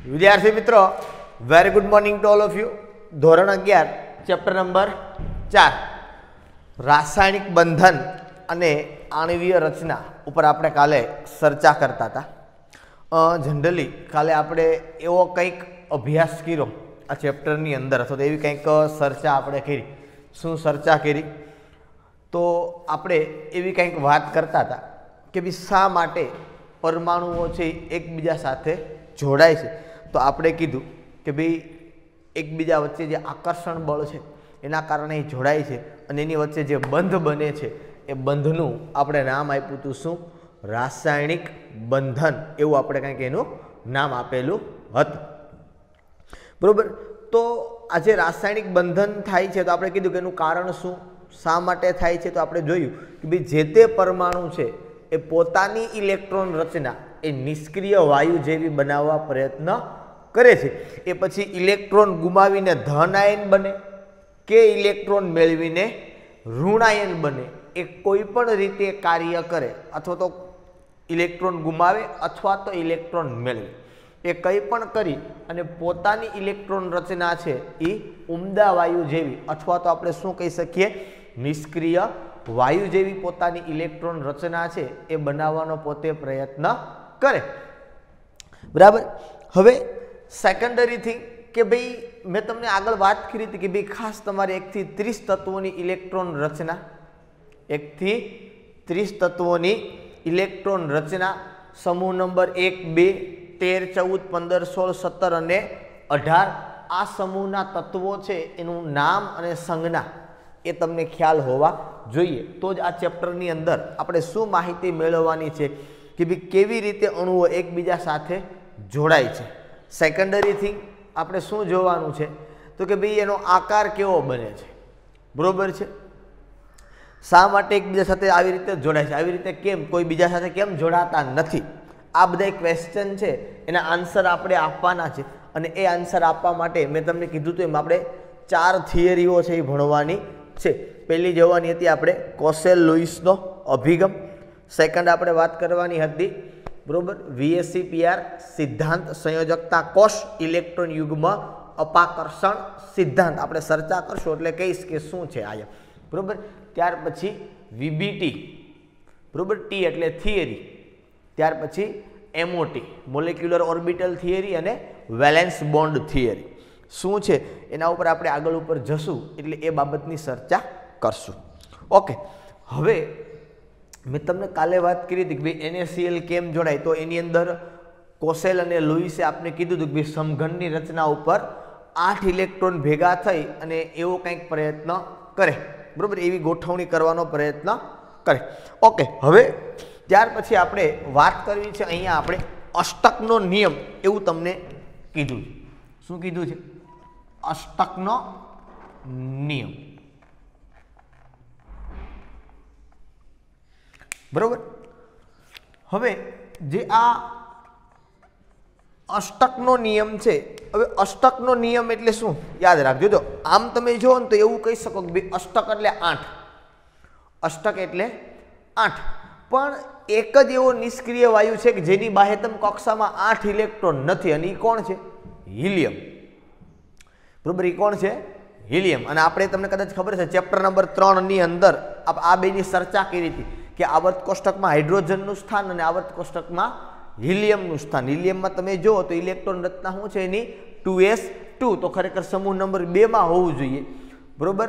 विद्यार्थी मित्रों, very good morning to all of you. धोरण 11 चैप्टर नंबर 4 रासायनिक बंधन अने आणवीय रचना पर आपणे काले चर्चा करता था। जनरली काले आपणे एवो कंईक अभ्यास कर्यो आ चैप्टरनी अंदर, अथवा एवी कंईक चर्चा आपणे करी। शुं चर्चा करी? तो आपणे एवी कंईक वात करता था कि भाई शा माटे परमाणुओ छे एकबीजा साथे जोड़ाय छे। तो आपणे कीधुं कि भाई एकबीजा वच्चे जे आकर्षण बळ छे एना कारणे जोड़ाय छे अने एनी वच्चे जे बंध बने छे ए बंधनुं आपणे नाम आप्युं हतुं शुं? रासायनिक बंधन। एवुं आपणे कंईक एनुं नाम आपेलुं हतुं, बरोबर। तो आज रासायनिक बंधन थाय छे तो आपणे कीधुं कि एनुं कारण शुं, शा माटे थाय छे? तो आपणे जोयुं कि भाई जे ते परमाणु छे ए पोतानी इलेक्ट्रॉन रचना ए निष्क्रिय वायु जेवी बनाववा प्रयत्न करे छे। ए पछी इलेक्ट्रॉन गुमावीने धन आयन बने के इलेक्ट्रॉन मेळवीने ऋण आयन बने, ए कोईपण रीते कार्य करे, अथवा तो इलेक्ट्रॉन गुमावे अथवा तो इलेक्ट्रॉन मेळवे, ए कई पण करी अने पोतानी इलेक्ट्रॉन रचना छे ए उमदा वायु जेवी अथवा तो आपणे शुं कही सकीए निष्क्रिय वायु जेवी पोतानी इलेक्ट्रॉन रचना छे ए बनाववानो पोते प्रयत्न करे, बराबर। हवे सेकंडरी थिंग कि भाई मैं तमने आगळ वात करी थी कि भाई खास तमारे 1 થી 30 तत्वोनी इलेक्ट्रॉन रचना, 1 થી 30 तत्वोनी इलेक्ट्रॉन रचना समूह नंबर 1, 2, 13, 14, 15, 16, 17 અને 18 आ समूहना तत्वों छे एनुं नाम अने संज्ञा ए तमने ख्याल होवा जोईए। तो ज आ चेप्टरनी अंदर आपणे शुं माहिती मेळववानी छे कि भाई केवी रीते अणुओ एकबीजा साथे जोड़ाय छे। सेकंडरी थिंग आपणे शुं जोवानुं छे तो कि भाई एनो आकार केवो बने छे, बरोबर छे। शा माटे एकबीजा साथे आवी रीते जोड़ाय छे, आवी रीते केम, कोई बीजा साथे केम जोड़ाता नथी? आ बधा क्वेश्चन छे एना आंसर आपणे आपवाना छे अने ए आंसर आपवा माटे मैं तमने कीधुं तो एम आपणे 4 थियरीओ छे ए भणवानी छे। पहली जोवानी हती आपणे कोसेल लुईसनो अभिगम, सेकंड आपणे वात करवानी हती, बरोबर, VSEPR सिद्धांत संयोजकता कोष इलेक्ट्रॉन युग्म अपाकर्षण सिद्धांत। आपणे चर्चा करशुं એટલે કહીશ કે શું છે આ, બરોબર। ત્યાર પછી VBT, બરોબર, T એટલે થિયરી, ત્યાર પછી MOT મોલેક્યુલર ઓર્બિટલ થિયરી અને વેલેન્સ બોન્ડ થિયરી શું છે એના ઉપર આપણે આગળ ઉપર જશું એટલે એ બાબતની ચર્ચા કરશું। ઓકે, હવે મેં તમને કાલે વાત કરી હતી કે ભાઈ NaCl કેમ જોડાય, તો એની અંદર કોસેલ અને લुईસે આપણે કીધું હતું કે ભાઈ સમઘનની રચના ઉપર 8 ઇલેક્ટ્રોન ભેગા થઈ અને એવો કંઈક પ્રયત્ન કરે, બરોબર, એવી ગોઠવણી કરવાનો પ્રયત્ન કરે। ઓકે, હવે ત્યાર પછી આપણે વાત કરવી છે અહીંયા આપણે અષ્ટકનો નિયમ એવું તમને કીધું છે। શું કીધું છે? અષ્ટકનો નિયમ, बराबर। हवे जे आ अष्टकनो नियम छे, हवे अष्टकनो नियम एटले शुं याद राखजो। तो आम तमे जो तो एवुं कही शको कि अष्टक एटले 8, अष्टक एटले 8, पण एक ज एवो निष्क्रिय वायु छे कि जेनी बाह्यतम कक्षामां 8 इलेक्ट्रॉन नथी अने ई कोण छे? हीलियम, बराबर। ई कोण छे? हीलियम। अने आपणे तमने कदाच खबर छे चेप्टर नंबर 3 नी अंदर आ बेनी चर्चा करी हती कि आवर्त कोष्टकमां हाइड्रोजननुं स्थान अने आवर्त कोष्टकमां हीलियमनुं स्थान। हीलियममां तमे जोओ तो इलेक्ट्रॉन रचना शुं छे एनी 2s2, तो खरेखर समूह नंबर 2 मां होवुं जोईए, बरोबर।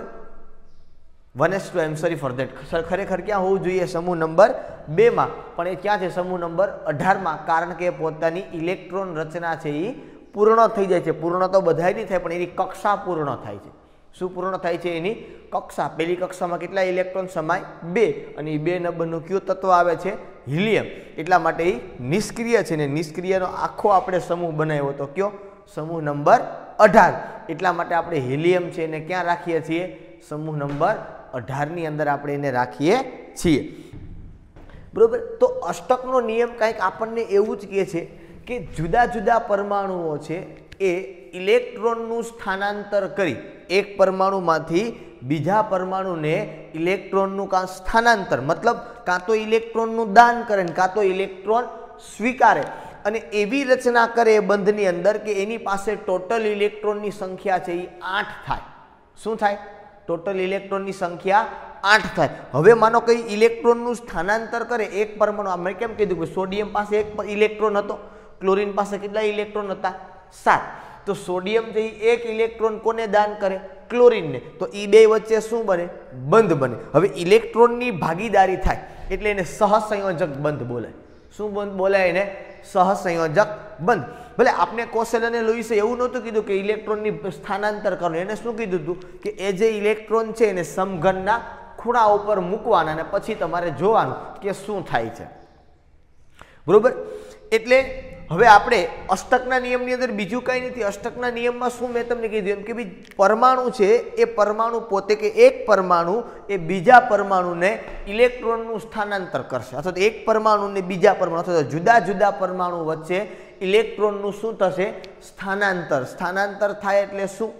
1s2, I am sorry for that, खरेखर क्या होवुं जोईए? समूह नंबर 2 मां, पण ए क्यां छे? समूह नंबर 18 मां, कारण के पोतानी इलेक्ट्रॉन रचना छे ई पूर्ण थई जाय छे। पूर्ण तो बधायनी थाय पण एनी कक्षा पूर्ण थाय छे। શું પૂર્ણ થાય છે? એની કક્ષા। પહેલી કક્ષામાં કેટલા ઇલેક્ટ્રોન સમાય? 2, અને 2 નંબરનું કયું તત્વ આવે છે? હિલિયમ। એટલા માટે એ નિષ્ક્રિય છે ને નિષ્ક્રિયનો આખો આપણે સમૂહ બનાવ્યો તો કયો? સમૂહ નંબર 18। એટલા માટે આપણે હિલિયમ છે એને ક્યાં રાખીએ છીએ? સમૂહ નંબર 18 ની અંદર આપણે એને રાખીએ છીએ, બરોબર। તો અષ્ટકનો નિયમ કંઈક આપણને એવું જ કહે છે કે જુદા જુદા પરમાણુઓ છે એ ઇલેક્ટ્રોનનું સ્થાનાંતર કરી एक परमाणु मांथी बीजा परमाणु ने इलेक्ट्रॉन नु का स्थानांतर, मतलब का तो इलेक्ट्रॉन नु दान करे का तो इलेक्ट्रॉन स्वीकारे અને એવી રચના કરે બંધની અંદર કે એની પાસે ટોટલ ઇલેક્ટ્રોનની સંખ્યા છે એ 8 થાય. શું થાય? ટોટલ ઇલેક્ટ્રોનની સંખ્યા 8 થાય. હવે માનો કઈ ઇલેક્ટ્રોનનું સ્થાનાંતર કરે એક પરમાણુ, મેં કેમ કીધું કે સોડિયમ પાસે એક ઇલેક્ટ્રોન હતો, ક્લોરીન પાસે કેટલા ઇલેક્ટ્રોન હતા? 7. તો સોડિયમ છે એ એક ઇલેક્ટ્રોન કોને દાન કરે? ક્લોરીનને. તો એ બે વચ્ચે શું બને? બંધ બને. હવે ઇલેક્ટ્રોનની ભાગીદારી થાય એટલે એને સહસંયોજક બંધ બોલાય. શું બંધ બોલાય? એને સહસંયોજક બંધ. ભલે આપણે કોસેલ અને લુઈસે એવું નહોતું કીધું કે ઇલેક્ટ્રોનની સ્થાનાંતર કરવાનું, એને શું કીધું હતું કે એ જે ઇલેક્ટ્રોન છે એને સમઘનના ખૂણા ઉપર મૂકવાના અને પછી તમારે જોવાનું કે શું થાય છે. બરોબર? એટલે હવે આપણે અષ્ટકના નિયમની અંદર બીજું કંઈ નથી. અષ્ટકના નિયમમાં શું મેં તમને કીધું એમ કે ભાઈ પરમાણુ છે એ પરમાણુ પોતે કે એક પરમાણુ એ બીજા પરમાણુને ઇલેક્ટ્રોનનું સ્થાનાંતર કરશે, અથવા તો એક પરમાણુને બીજા પરમાણુ અથવા તો જુદા જુદા પરમાણુ વચ્ચે ઇલેક્ટ્રોનનું શું થશે? સ્થાનાંતર. સ્થાનાંતર થાય એટલે શું?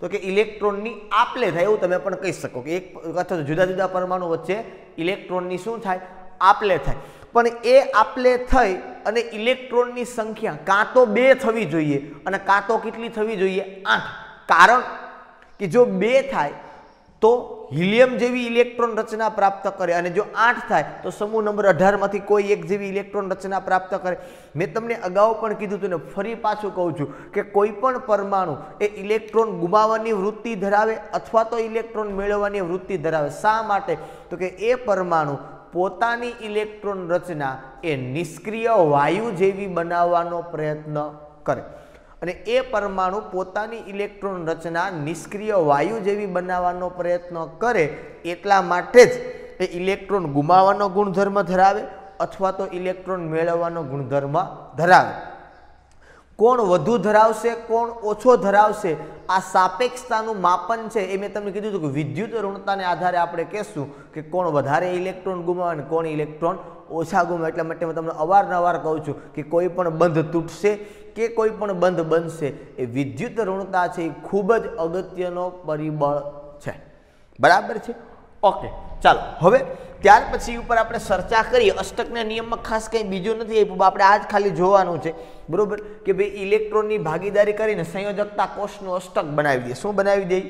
તો કે ઇલેક્ટ્રોનની આપલે થાય એવું તમે પણ કહી શકો કે એક અથવા તો જુદા જુદા પરમાણુ વચ્ચે ઇલેક્ટ્રોનની શું થાય? આપલે થાય. પણ એ આપલે થઈ અને ઇલેક્ટ્રોનની સંખ્યા કાં તો 2 થવી જોઈએ અને કાં તો કેટલી થવી જોઈએ? 8. કારણ કે જો 2 થાય તો હિલિયમ જેવી ઇલેક્ટ્રોન રચના પ્રાપ્ત કરે અને જો 8 થાય તો સમૂહ નંબર 18 માંથી કોઈ એક જેવી ઇલેક્ટ્રોન રચના પ્રાપ્ત કરે. મેં તમને અગાઉ પણ કીધું હતું ને ફરી પાછું કહું છું કે કોઈ પણ પરમાણુ એ ઇલેક્ટ્રોન ગુમાવવાની વૃત્તિ ધરાવે અથવા તો ઇલેક્ટ્રોન મેળવવાની વૃત્તિ ધરાવે. શા માટે? તો કે એ પરમાણુ પોતાની ઇલેક્ટ્રોન રચના એ નિષ્ક્રિય વાયુ જેવી બનાવવાનો પ્રયત્ન કરે અને એ પરમાણુ પોતાની ઇલેક્ટ્રોન રચના નિષ્ક્રિય વાયુ જેવી બનાવવાનો પ્રયત્ન કરે એટલા માટે જ એ ઇલેક્ટ્રોન ગુમાવવાનો ગુણધર્મ ધરાવે અથવા તો ઇલેક્ટ્રોન મેળવવાનો ગુણધર્મ ધરાવે. કોણ વધુ ધરાવશે કોણ ઓછો ધરાવશે આ સાપેક્ષતાનું માપન છે એ મેં તમને કીધું હતું કે વિદ્યુત ઋણતાને આધારે આપણે કહેશું કે કોણ વધારે ઇલેક્ટ્રોન ગુમાવે અને કોણ ઇલેક્ટ્રોન ઓછા ગુમાવે. એટલા માટે હું તમને અવારનવાર કહું છું કે કોઈ પણ બંધ તૂટશે કે કોઈ પણ બંધ બનશે એ વિદ્યુત ઋણતા છે એ ખૂબ જ અગત્યનો પરિબળ છે. બરાબર છે? ઓકે, ચાલો હવે ત્યાર પછી ઉપર આપણે ચર્ચા કરીએ. અષ્ટકના નિયમમાં ખાસ કંઈ બીજું નથી આપ્યું, આપણે આ જ ખાલી જોવાનું છે. બરોબર કે ભાઈ ઇલેક્ટ્રોનની ભાગીદારી કરીને સંયોજકતા કોષનું અષ્ટક બનાવી દઈએ. શું બનાવી દઈએ?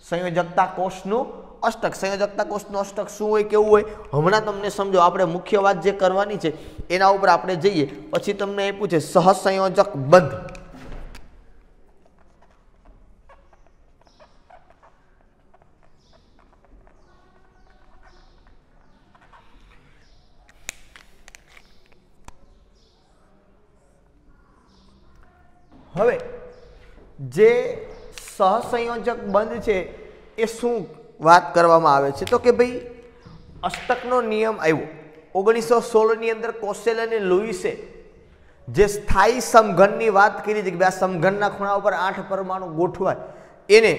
સંયોજકતા કોષનું અષ્ટક. સંયોજકતા કોષનું અષ્ટક શું હોય, કેવું હોય, હમણાં તમને સમજો. આપણે મુખ્ય વાત જે કરવાની છે એના ઉપર આપણે જઈએ. પછી તમને એ પૂછે સહસંયોજક બંધ. હવે જે સહસંયોજક બંધ છે એ શું વાત કરવામાં આવે છે? તો કે ભાઈ અષ્ટકનો નિયમ આવ્યો 1916 ની અંદર કોસેલ અને લુઈસે જે સ્થાયી સમઘનની વાત કરી હતી કે આ સમઘનના ખૂણા ઉપર 8 પરમાણુ ગોઠવાય, એને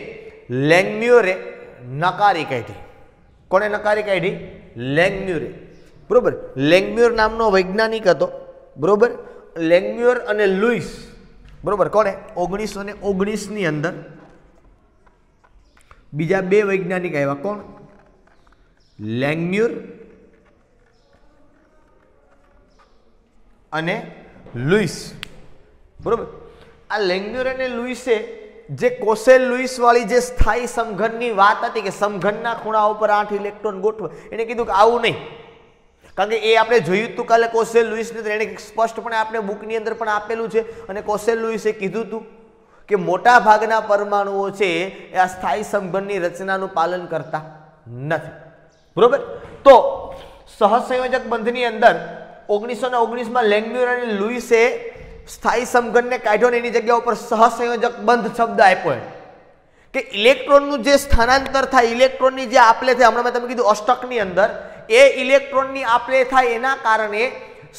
લેંગમ્યુરે નકારી કાઢી. કોને નકારી કાઢી? લેંગમ્યુરે. બરોબર. લેંગમ્યુર નામનો વૈજ્ઞાનિક હતો. બરોબર. લેંગમ્યુર અને લુઈસ. બરોબર. કોને? 1919 ની અંદર બીજા 2 વૈજ્ઞાનિક આવ્યા. કોણ? લેંગમ્યુર અને લુઈસ. બરોબર. આ લેંગમ્યુર અને લુઈસે જે કોસેલ લુઈસ વાળી જે સ્થાયી સમઘનની વાત હતી કે સમઘનના ખૂણા ઉપર 8 ઇલેક્ટ્રોન ગોઠવે, એને કીધું કે આવું નહીં. કારણ કે એ આપણે જોયું હતું કાલે કોસેલ લુઈસને, તો એને સ્પષ્ટપણે આપણે બુકની અંદર પણ આપેલું છે. અને કોસેલ લુઈસે કીધું હતું કે મોટા ભાગના પરમાણુઓ છે એ આ સ્થાયી સમઘનની રચનાનું પાલન કરતા નથી. બરોબર. તો સહસંયોજક બંધની અંદર 1919 માં લેંગમ્યુર અને લુઈસે સ્થાયી સમઘનને કાઢ્યો ને એની જગ્યા ઉપર સહસંયોજક બંધ શબ્દ આપ્યો કે ઇલેક્ટ્રોનનું જે સ્થાનાંતર થાય, ઇલેક્ટ્રોનની જે આપલે થાય, હમણાં મેં તમને કીધું અષ્ટકની અંદર એ ઇલેક્ટ્રોનની આપલે થાય એના કારણે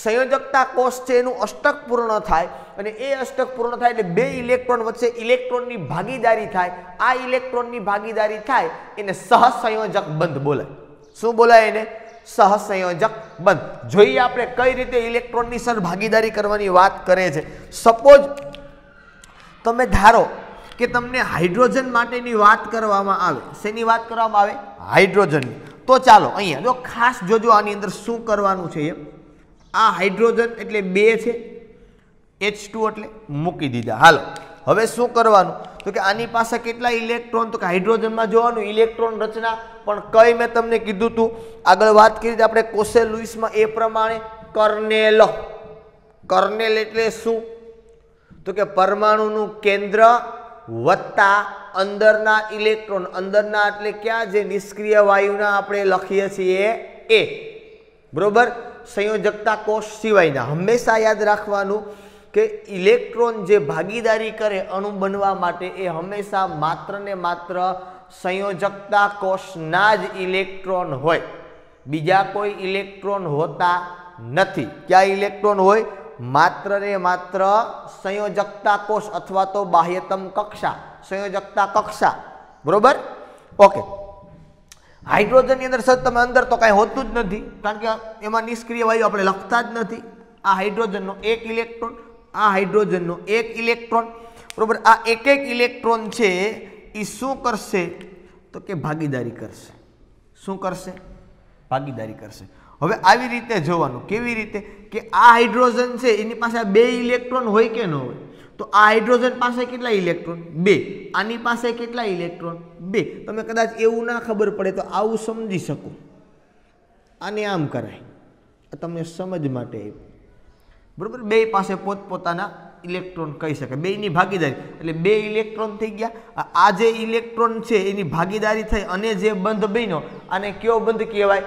સંયોજકતા કોષ છે એનું અષ્ટક પૂર્ણ થાય અને એ અષ્ટક પૂર્ણ થાય એટલે 2 ઇલેક્ટ્રોન વચ્ચે ઇલેક્ટ્રોનની ભાગીદારી થાય. આ ઇલેક્ટ્રોનની ભાગીદારી થાય એને સહસંયોજક બંધ બોલાય. શું બોલાય એને? સહસંયોજક બંધ. જોઈએ આપણે કઈ રીતે ઇલેક્ટ્રોનની સર ભાગીદારી કરવાની વાત કરે છે. સપોઝ તમે ધારો કે તમને હાઇડ્રોજન માટેની વાત કરવામાં આવે. શેની વાત કરવામાં આવે? હાઇડ્રોજનની. તો ચાલો અહીંયા જો ખાસ જોજો આની અંદર શું કરવાનું છે. આ હાઇડ્રોજન એટલે 2 છે H2 એટલે મૂકી દીધા। હાલો હવે શું કરવાનું તો કે આની પાસે કેટલા ઇલેક્ટ્રોન તો કે હાઇડ્રોજનમાં જોવાનું ઇલેક્ટ્રોન રચના પણ કઈ મેં તમને કીધું તું આગળ વાત કરી આપણે કોસેલ લુઈસમાં એ પ્રમાણે કર્નેલ કર્નેલ એટલે શું તો કે પરમાણુનું કેન્દ્ર વત્તા અંદરના ઇલેક્ટ્રોન અંદરના એટલે ક્યાં જે નિષ્ક્રિય વાયુના આપણે લખીએ છીએ એ બરોબર સંયોજકતા કોષ સિવાયના હંમેશા યાદ રાખવાનું કે ઇલેક્ટ્રોન જે ભાગીદારી કરે અણુ બનવા માટે એ હંમેશા માત્ર ને માત્ર સંયોજકતા કોષના જ ઇલેક્ટ્રોન હોય બીજા કોઈ ઇલેક્ટ્રોન હોતા નથી ક્યાં ઇલેક્ટ્રોન હોય માત્ર ને માત્ર સંયોજકતા કોષ અથવા તો બાહ્યતમ કક્ષા સંયોજકતા કક્ષા બરોબર ઓકે હાઇડ્રોજનની અંદર સર તમે અંદર તો કાંઈ હોતું જ નથી કારણ કે એમાં નિષ્ક્રિય વાયુ આપણે લખતા જ નથી આ હાઇડ્રોજનનો એક ઇલેક્ટ્રોન આ હાઇડ્રોજનનો એક ઇલેક્ટ્રોન બરોબર આ એક એક ઇલેક્ટ્રોન છે એ શું કરશે તો કે ભાગીદારી કરશે શું કરશે ભાગીદારી કરશે હવે આવી રીતે જોવાનું કેવી રીતે કે આ હાઇડ્રોજન છે એની પાસે બે ઇલેક્ટ્રોન હોય કે ન હોય તો આ હાઇડ્રોજન પાસે કેટલા ઇલેક્ટ્રોન બે આની પાસે કેટલા ઇલેક્ટ્રોન બે તમે કદાચ એવું ના ખબર પડે તો આવું સમજી શકો આને આમ કરાય તમને સમજ માટે બરોબર બે પાસે પોતપોતાના ઇલેક્ટ્રોન કહી શકે બેની ભાગીદારી એટલે બે ઇલેક્ટ્રોન થઈ ગયા આ જે ઇલેક્ટ્રોન છે એની ભાગીદારી થઈ અને જે બંધ બન્યો આને કયો બંધ કહેવાય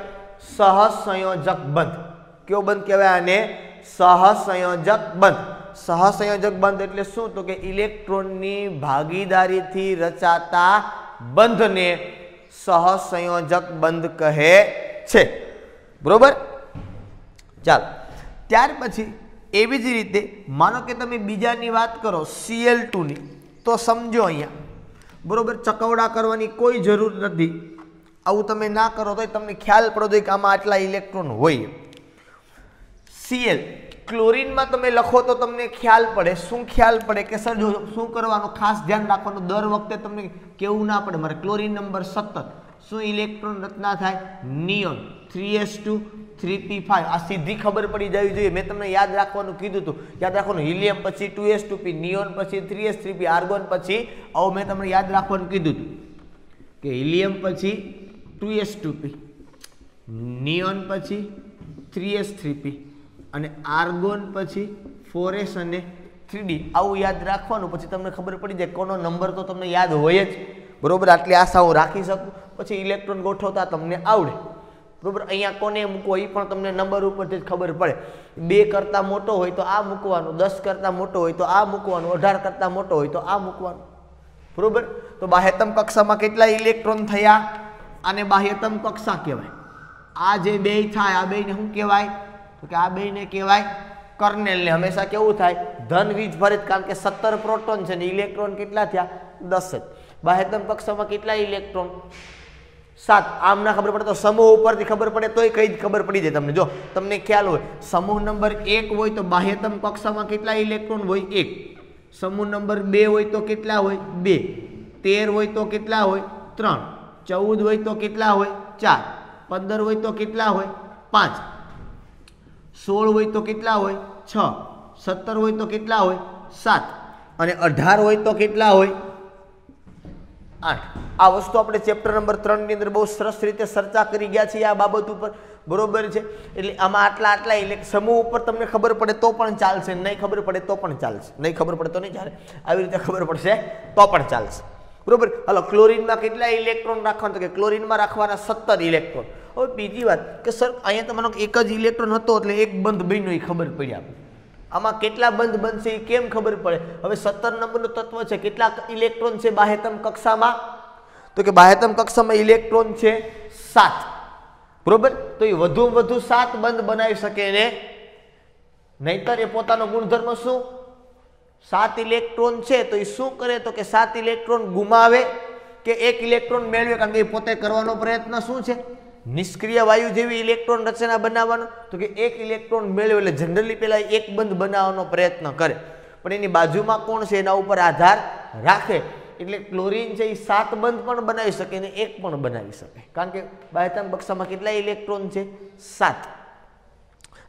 સહસંયોજક બંધ કયો બંધ કહેવાય આને સહસંયોજક બંધ સહસંયોજક બંધ એટલે શું તો કે ઇલેક્ટ્રોનની ભાગીદારીથી રચાતા બંધને સહસંયોજક બંધ કહે છે બરોબર ચાલો ત્યાર પછી એવી જ રીતે માનો કે તમે બીજાની વાત કરો Cl2 ની તો સમજો અહીંયા બરોબર ચકવડા કરવાની કોઈ જરૂર નથી આવું તમે ના કરો તો તમને ખ્યાલ પડે કે આમાં આટલા ઇલેક્ટ્રોન હોય Cl ક્લોરીનમાં તમે લખો તો તમને ખ્યાલ પડે શું ખ્યાલ પડે કે સર જો શું કરવાનું ખાસ ધ્યાન રાખવાનું દર વખતે તમને કેવું ના પડે મારે ક્લોરીન નંબર 17 શું ઇલેક્ટ્રોન રચના થાય નિયોન 3s2 3p5 આ સીધી ખબર પડી જવી જોઈએ મેં તમને યાદ રાખવાનું કીધું હતું યાદ રાખવાનું હિલિયમ પછી 2s2p નિયોન પછી 3s3p આર્ગોન પછી આવું મેં તમને યાદ રાખવાનું કીધું હતું કે હિલિયમ પછી 2s2p નિયોન પછી 3s3p અને આર્ગોન પછી 4s અને 3d આવું યાદ રાખવાનું પછી તમને ખબર પડી જાય કોનો નંબર તો તમને યાદ હોય જ બરોબર આટલી આશા હું રાખી શકું પછી ઇલેક્ટ્રોન ગોઠવતા તમને આવડે બરોબર અહીંયા કોને મૂકવો એ પણ તમને નંબર ઉપરથી જ ખબર પડે 2 કરતાં મોટો હોય તો આ મૂકવાનું 10 કરતાં મોટો હોય તો આ મૂકવાનું 18 કરતાં મોટો હોય તો આ મૂકવાનું બરોબર તો બાહ્યતમ કક્ષામાં કેટલા ઇલેક્ટ્રોન થયા આને બાહ્યતમ કક્ષા કહેવાય આ જે બે થાય આ બેને શું કહેવાય તો કે આ બેને કહેવાય કર્નેલને હંમેશા કેવું થાય ધન વીજભારિત કારણ કે 17 પ્રોટોન છે ને ઇલેક્ટ્રોન કેટલા થયા 10 જ બાહ્યતમ કક્ષામાં કેટલા ઇલેક્ટ્રોન 7 આમ ના ખબર પડે તો સમૂહ ઉપરથી ખબર પડે તોય કઈ જ ખબર પડી જાય તમને જો તમને ખ્યાલ હોય સમૂહ નંબર 1 હોય તો બાહ્યતમ કક્ષામાં કેટલા ઇલેક્ટ્રોન હોય 1 સમૂહ નંબર 2 હોય તો કેટલા હોય 2 13 હોય તો કેટલા હોય 3 14 હોય તો કેટલા હોય 4 15 હોય તો કેટલા હોય 5 16 હોય તો કેટલા હોય 6 17 હોય તો કેટલા હોય 7 અને 18 હોય તો કેટલા હોય 8 આ વસ્તુ આપણે ચેપ્ટર નંબર 3 ની અંદર બહુ સરસ રીતે ચર્ચા કરી ગયા છીએ આ બાબત ઉપર બરોબર છે એટલે આમાં આટલા આટલા એટલે સમૂહ ઉપર તમને ખબર પડે તો પણ ચાલશે નહીં ખબર પડે તો પણ ચાલશે નહીં ખબર પડે તો નહીં ચાલે આવી રીતે ખબર પડશે તો પણ ચાલશે બરોબર હાલો ક્લોરીનમાં કેટલા ઇલેક્ટ્રોન રાખવાના તો કે ક્લોરીનમાં રાખવાના 17 ઇલેક્ટ્રોન હવે બીજી વાત કે સર અહીંયા તમારો એક જ ઇલેક્ટ્રોન હતો એટલે એક બંધ બન્યો એ ખબર પડી આપણે આમાં કેટલા બંધ બનશે એ કેમ ખબર પડે હવે 17 નંબરનું તત્વ છે કેટલા ઇલેક્ટ્રોન છે બાહ્યતમ કક્ષામાં તો કે બાહ્યતમ કક્ષામાં ઇલેક્ટ્રોન છે 7 બરોબર તો એ વધુ 7 બંધ બનાવી શકે ને નહીતર એ પોતાનો ગુણધર્મ શું 7 ઇલેક્ટ્રોન છે તો એ શું કરે તો કે 7 ઇલેક્ટ્રોન ગુમાવે કે એક ઇલેક્ટ્રોન મેળવે કારણ કે એ પોતે કરવાનો પ્રયત્ન શું છે નિષ્ક્રિય વાયુ જેવી ઇલેક્ટ્રોન રચના બનાવવાનો તો કે એક ઇલેક્ટ્રોન મેળવે એટલે જનરલી પહેલા એક બંધ બનાવવાનો પ્રયત્ન કરે પણ એની બાજુમાં કોણ છે એના ઉપર આધાર રાખે એટલે ક્લોરીન છે એ 7 બંધ પણ બનાવી શકે ને એક પણ બનાવી શકે કારણ કે બાહ્યતમ કક્ષામાં કેટલા ઇલેક્ટ્રોન છે 7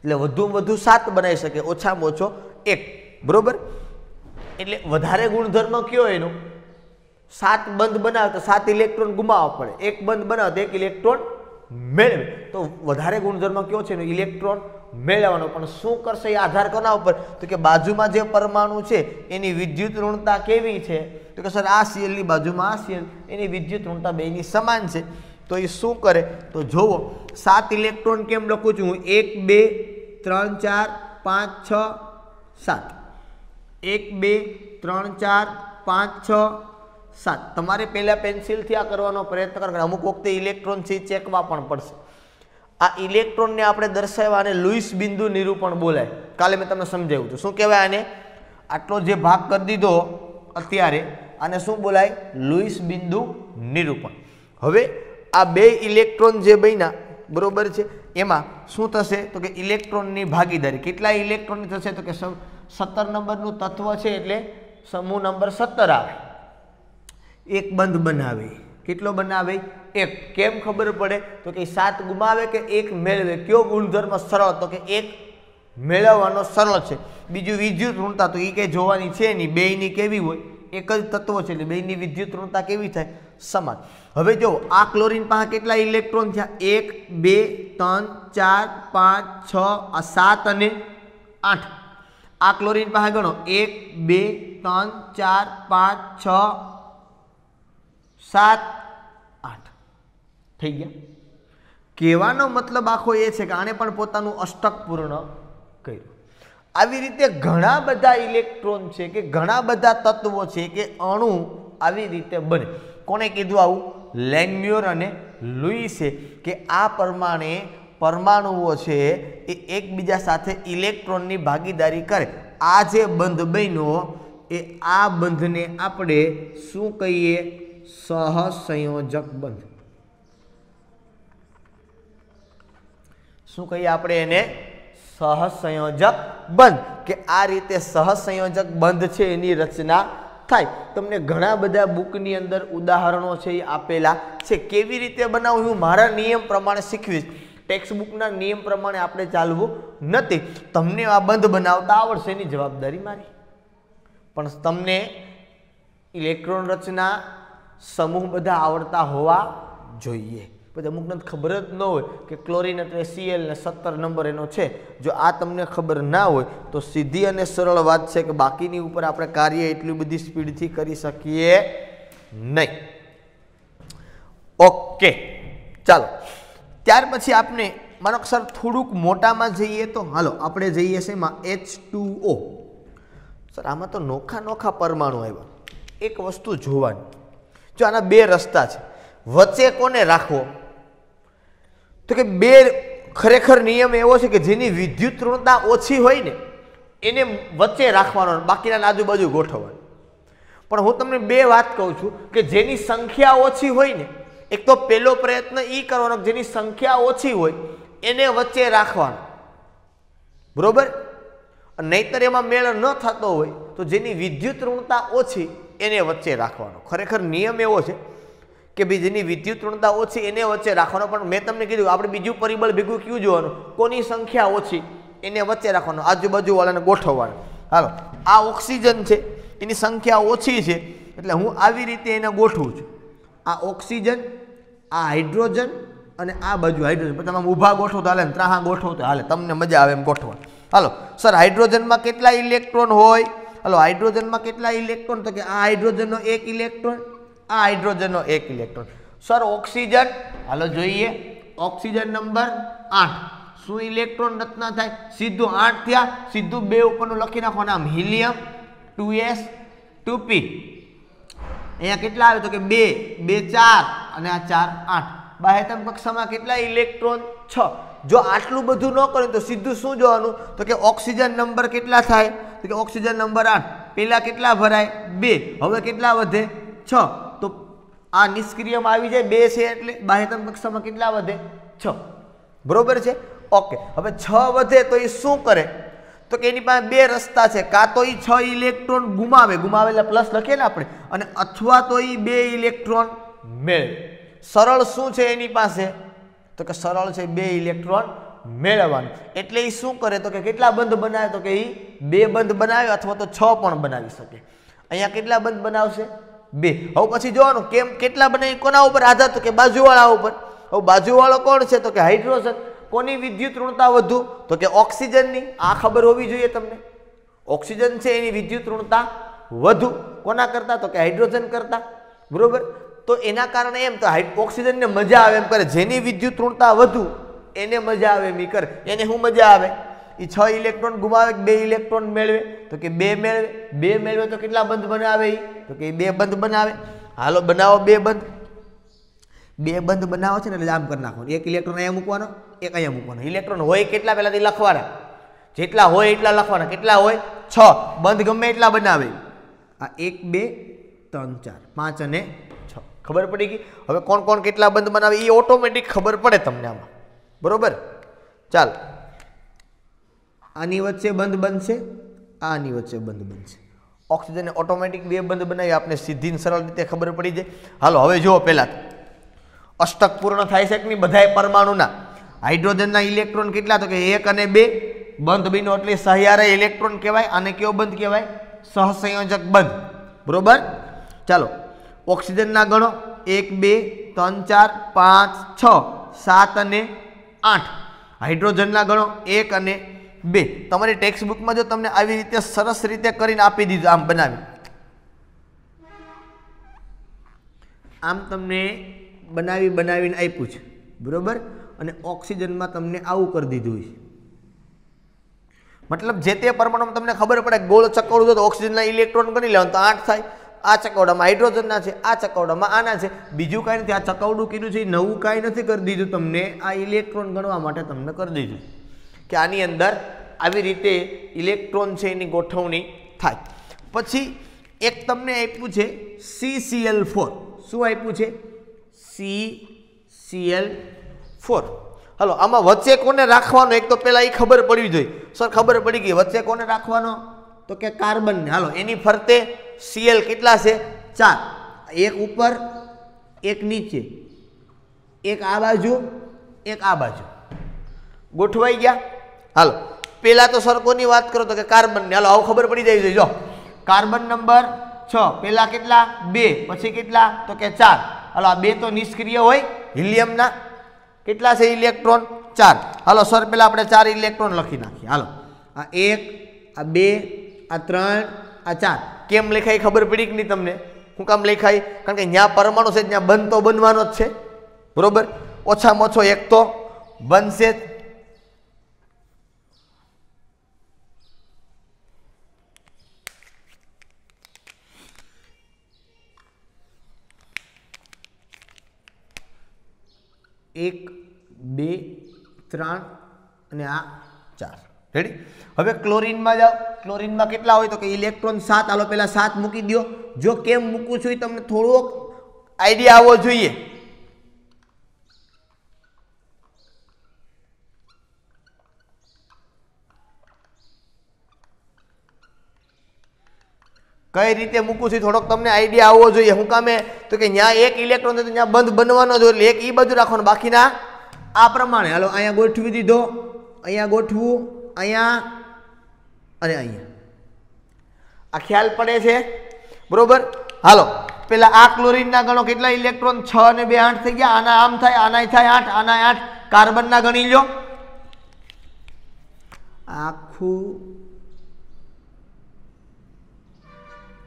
એટલે વધુમાં વધુ 7 બનાવી શકે ઓછામાં ઓછો એક बरोबर એટલે વધારે ગુણધર્મ કયો એનો 7 બંધ બનાવે તો 7 ઇલેક્ટ્રોન ગુમાવવા પડે, એક બંધ બનાવે તો 1 ઇલેક્ટ્રોન મેળવે, તો વધારે ગુણધર્મ કયો છે એનો ઇલેક્ટ્રોન મેળવવાનો। પણ શું કરશે એ આધાર કોના ઉપર, તો કે બાજુમાં જે પરમાણુ છે એની વિદ્યુત ઋણતા કેવી છે, તો કે સર આ Cl ની બાજુમાં આ Cl એની વિદ્યુત ઋણતા બેની સમાન છે। તો એ શું કરે તો જોવો 7 ઇલેક્ટ્રોન કેમ લખું છું હું, 1 2 3 4 5 6 7, 1 2 3 4 5 6 7। તમારે પહેલા પેન્સિલથી આ કરવાનો પ્રયત્ન કરો, અમુક વખતે ઇલેક્ટ્રોન છે ચેકવા પણ પડશે। આ ઇલેક્ટ્રોનને આપણે દર્શાવવા આને લુઈસ બિંદુ નિરૂપણ બોલાય, કાલે મેં તમને સમજાવ્યું હતું। શું કહેવાય આને, આટલો જે ભાગ કરી દીધો અત્યારે આને શું બોલાય, લુઈસ બિંદુ નિરૂપણ। હવે આ બે ઇલેક્ટ્રોન જે બન્યા બરોબર છે એમાં શું થશે તો કે ઇલેક્ટ્રોનની ભાગીદારી, કેટલા ઇલેક્ટ્રોનની થશે તો કે 17 નંબરનું તત્વ છે એટલે સમૂહ નંબર 17 આવે, એક બંધ બનાવે, કેટલો બનાવે, એક। કેમ ખબર પડે તો કે 7 ગુમાવે કે 1 મેળવે, કયો ગુણધર્મ સરળ તો કે 1 મેળવવાનો સરળ છે। બીજું વિદ્યુત ઋણતા તો એ કંઈ જોવાની છે નહીં, બેયની કેવી હોય, એક જ તત્વો છે એટલે બેયની વિદ્યુત ઋણતા કેવી થાય, સમાન। હવે જો આ ક્લોરીન પાસે કેટલા ઇલેક્ટ્રોન થયા, 1 2 3 4 5 6 આ 7 અને 8। આ ક્લોરીન પાસે ગણો 1 2 3 4 5 6 7 8 થઈ ગયા। કહેવાનો મતલબ આખો એ છે કે આને પણ પોતાનું અષ્ટક પૂર્ણ કર્યું। આવી રીતે ઘણા બધા ઇલેક્ટ્રોન છે કે ઘણા બધા તત્વો છે કે અણુ આવી રીતે બને। કોને કીધું આવું, લેંગમ્યુર અને લુઈસે, કે આ પ્રમાણે પરમાણુઓ છે એ એકબીજા સાથે ઇલેક્ટ્રોનની ભાગીદારી કરે। આ જે બંધ બન્યો એ આ બંધને આપણે શું કહીએ, સહસંયોજક બંધ। શું કહીએ આપણે એને, સહસંયોજક બંધ, કે આ રીતે સહસંયોજક બંધ છે એની રચના થાય। તમને ઘણા બધા બુકની અંદર ઉદાહરણો છે એ આપેલા છે, કેવી રીતે બનાવવું હું મારા નિયમ પ્રમાણે શીખવીશ, ટેક્સ્ટ બુકના નિયમ પ્રમાણે આપણે ચાલવું નથી। તમને આ બંધ બનાવતા આવડશે એની જવાબદારી મારી, પણ તમને ઇલેક્ટ્રોન રચના સમૂહ બધા આવડતા હોવા જોઈએ। પછી અમુકને ખબર જ ન હોય કે ક્લોરીન એટલે Cl ને 17 નંબર એનો છે, જો આ તમને ખબર ના હોય તો સીધી અને સરળ વાત છે કે બાકીની ઉપર આપણે કાર્ય એટલી બધી સ્પીડથી કરી શકીએ નહીં। ઓકે ચાલો, ત્યાર પછી આપણે માનો કે સર થોડુંક મોટામાં જઈએ તો હાલો આપણે જઈએ છે એમાં H2O। સર આમાં તો નોખા નોખા પરમાણુ આવ્યા। એક વસ્તુ જોવાની, જો આના બે રસ્તા છે, વચ્ચે કોને રાખવો તો કે બે ખરેખર નિયમ એવો છે કે જેની વિદ્યુત ઋણતા ઓછી હોય ને એને વચ્ચે રાખવાનો, બાકીના આજુબાજુ ગોઠવવાનો। પણ હું તમને બે વાત કહું છું કે જેની સંખ્યા ઓછી હોય ને, એક તો પહેલો પ્રયત્ન એ કરવાનો જેની સંખ્યા ઓછી હોય એને વચ્ચે રાખવાનો, બરોબર। નહીતર એમાં મેળ ન થતો હોય તો જેની વિદ્યુત ઋણતા ઓછી એને વચ્ચે રાખવાનો। ખરેખર નિયમ એવો છે કે ભાઈ જેની વિદ્યુત ઋણતા ઓછી એને વચ્ચે રાખવાનો, પણ મેં તમને કીધું આપણે બીજું પરિબળ ભેગું કયું જોવાનું, કોની સંખ્યા ઓછી એને વચ્ચે રાખવાનો, આજુબાજુવાળાને ગોઠવવાનો। હાલો આ ઓક્સિજન છે એની સંખ્યા ઓછી છે એટલે હું આવી રીતે એને ગોઠવું છું, આ ઓક્સિજન, આ હાઇડ્રોજન અને આ બાજુ હાઇડ્રોજન। પછી તમે ઊભા ગોઠવો તો હાલે, ત્રાહા ગોઠવો તો હાલે, તમને મજા આવે એમ ગોઠવા। હાલો સર હાઇડ્રોજનમાં કેટલા ઇલેક્ટ્રોન હોય, હાલો હાઇડ્રોજનમાં કેટલા ઇલેક્ટ્રોન તો કે આ હાઇડ્રોજનનો 1 ઇલેક્ટ્રોન, આ હાઇડ્રોજનનો 1 ઇલેક્ટ્રોન। સર ઓક્સિજન, હાલો જોઈએ ઓક્સિજન નંબર 8, શું ઇલેક્ટ્રોન રચના થાય, સીધું 8 થયા, સીધું 2 ઉપરનું લખી નાખો, નામ હિલિયમ 2s 2p। અહીંયા કેટલા આવે તો કે 2 2 4 અને આ 4 8, બાહ્યતમ કક્ષામાં કેટલા ઇલેક્ટ્રોન 6। જો આટલું બધું ન કરે તો સીધું શું જોવાનું તો કે ઓક્સિજન નંબર કેટલા થાય તો કે ઓક્સિજન નંબર 8, પહેલા કેટલા ભરાય 2, હવે કેટલા વધે 6, તો આ નિષ્ક્રિયમાં આવી જાય 2 છે એટલે બાહ્યતમ કક્ષામાં કેટલા વધે 6, બરોબર છે। ઓકે હવે 6 વધે તો એ શું કરે તો કે એની પાસે બે રસ્તા છે, કાં તો એ 6 ઇલેક્ટ્રોન ગુમાવે, ગુમાવેલા પ્લસ લખીએ ને આપણે, અને અથવા તો એ 2 ઇલેક્ટ્રોન મેળવે। સરળ શું છે એની પાસે તો કે સરળ છે 2 ઇલેક્ટ્રોન મેળવવાનું. એટલે એ શું કરે તો કે કેટલા બંધ બનાવે તો કે એ 2 બંધ બનાવે અથવા તો 6 પણ બનાવી શકે. અહીંયા કેટલા બંધ બનાવશે 2. હવે પછી જોવાનું કેમ કેટલા બનાવી કોના ઉપર આધાર તો કે બાજુવાળા ઉપર. હવે બાજુવાળો કોણ છે તો કે હાઇડ્રોજન. કોની વિદ્યુત ઋણતા વધુ તો કે ઓક્સિજનની. આ ખબર હોવી જોઈએ તમને. ઓક્સિજન છે એની વિદ્યુત ઋણતા વધુ કોના કરતા તો કે હાઇડ્રોજન કરતા. બરોબર. તો એના કારણે એમ તો ઓક્સિજનને મજા આવે એમ કરે. જેની વિદ્યુત ઋણતા વધુ એને મજા આવે એમ કરે. એને શું મજા આવે? એ 6 ઇલેક્ટ્રોન ગુમાવે 2 ઇલેક્ટ્રોન મેળવે તો કે 2 મેળવે. 2 મેળવે તો કેટલા બંધ બનાવે તો કે 2 બંધ બનાવે. હાલો બનાવો 2 બંધ. 2 બંધ બનાવો છે ને એટલે આમ કરી નાખવાનું. 1 ઇલેક્ટ્રોન અહીંયા મૂકવાનો, 1 અહીંયા મૂકવાનો. ઇલેક્ટ્રોન હોય કેટલા પહેલાથી લખવાના, જેટલા હોય એટલા લખવાના. કેટલા હોય 6. બંધ ગમે એટલા બનાવે. આ 1 2 3 4 5 અને 6 ખબર પડી ગઈ. હવે કોણ કોણ કેટલા બંધ બનાવે એ ઓટોમેટિક ખબર પડે તમને આમાં. બરોબર. ચાલ આની વચ્ચે બંધ બનશે, આની વચ્ચે બંધ બનશે. ઓક્સિજન ઓટોમેટિક 2 બંધ બનાવી આપણે સીધી સરળ રીતે ખબર પડી જાય. હાલો હવે જુઓ પહેલા અષ્ટક પૂર્ણ થાય છે કે નહીં બધાય પરમાણુના. હાઇડ્રોજનના ઇલેક્ટ્રોન કેટલા તો કે 1 અને 2 બંધ બન્યો એટલે સહયારે ઇલેક્ટ્રોન કહેવાય. આને કેવો બંધ કહેવાય? સહસંયોજક બંધ. બરોબર. ચાલો ઓક્સિજનના ગણો 1 2 3 4 5 6 7 અને 8. હાઇડ્રોજનના ગણો 1 અને 2. તમારી ટેક્સ્ટ બુકમાં જો તમને આવી રીતે સરસ રીતે કરીને આપી દીધું આમ બનાવી, આમ તમને બનાવીને આપ્યું છે. બરોબર. અને ઓક્સિજનમાં તમને આવું કરી દીધું છે. મતલબ જે તે પરમાણુમાં તમને ખબર પડે ગોળ ચકવડું તો ઓક્સિજનના ઇલેક્ટ્રોન ગણી લેવાનું તો 8 થાય. આ ચકવડામાં હાઇડ્રોજનના છે, આ ચકવડામાં આના છે. બીજું કાંઈ નથી. આ ચકવડું કીધું છે નવું કાંઈ નથી કરી દીધું તમને. આ ઇલેક્ટ્રોન ગણવા માટે તમને કરી દીધું કે આની અંદર આવી રીતે ઇલેક્ટ્રોન છે એની ગોઠવણી થાય. પછી એક તમને આપ્યું છે CCl4. શું આપ્યું છે? CCl4. હલો આમાં વચ્ચે કોને રાખવાનો એક તો પહેલાં એ ખબર પડવી જોઈએ. સર ખબર પડી ગઈ. વચ્ચે કોને રાખવાનો તો કે કાર્બનને. હાલો એની ફરતે Cl કેટલા છે? 4. એક ઉપર એક નીચે, એક આ બાજુ એક આ બાજુ ગોઠવાઈ ગયા. હાલો પહેલા તો સર કોની વાત કરો તો કે કાર્બનની. હાલો આવું ખબર પડી જાય. જો કાર્બન નંબર 6 પહેલા કેટલા 2 પછી કેટલા તો કે 4. હાલો આ 2 તો નિષ્ક્રિય હોય હિલિયમના. કેટલા છે ઇલેક્ટ્રોન? 4. હાલો સર પહેલા આપણે 4 ઇલેક્ટ્રોન લખી નાખીએ. હાલો આ 1 આ 2 આ 3 આ 4. કેમ લખાય ખબર પડી કે નહીં તમને? શું કામ લખાય? કારણ કે જ્યાં પરમાણુ છે ત્યાં બંધ તો બનવાનો જ છે. બરોબર. ઓછામાં ઓછો એક તો બનશે જ. એક 2 3 અને આ 4. રેડી. હવે ક્લોરીનમાં જાઓ. ક્લોરીનમાં કેટલા હોય તો કે ઇલેક્ટ્રોન 7. હાલો પહેલા 7 મૂકી દો. જો કેમ મૂકું છું એ તમને થોડોક આઈડિયા આવવો જોઈએ. કઈ રીતે મૂકું છું થોડોક તમને આઈડિયા આવવો જોઈએ. શું કામે તો કે ત્યાં એક ઇલેક્ટ્રોન છે તો ત્યાં બંધ બનવાનો જ એટલે એક એ બાજુ રાખવાનું, બાકીના આ પ્રમાણે. હાલો અહીંયા ગોઠવી દીધો, અહીંયા ગોઠવું, અહીંયા અને અહીંયા. આ ખ્યાલ પડે છે? બરોબર. હાલો પેલા આ ક્લોરીનના ગણો કેટલા ઇલેક્ટ્રોન? 6 અને 2 8 થઈ ગયા. આના આમ થાય, આનાય થાય 8, આનાય 8. કાર્બનના ગણી લો. આખું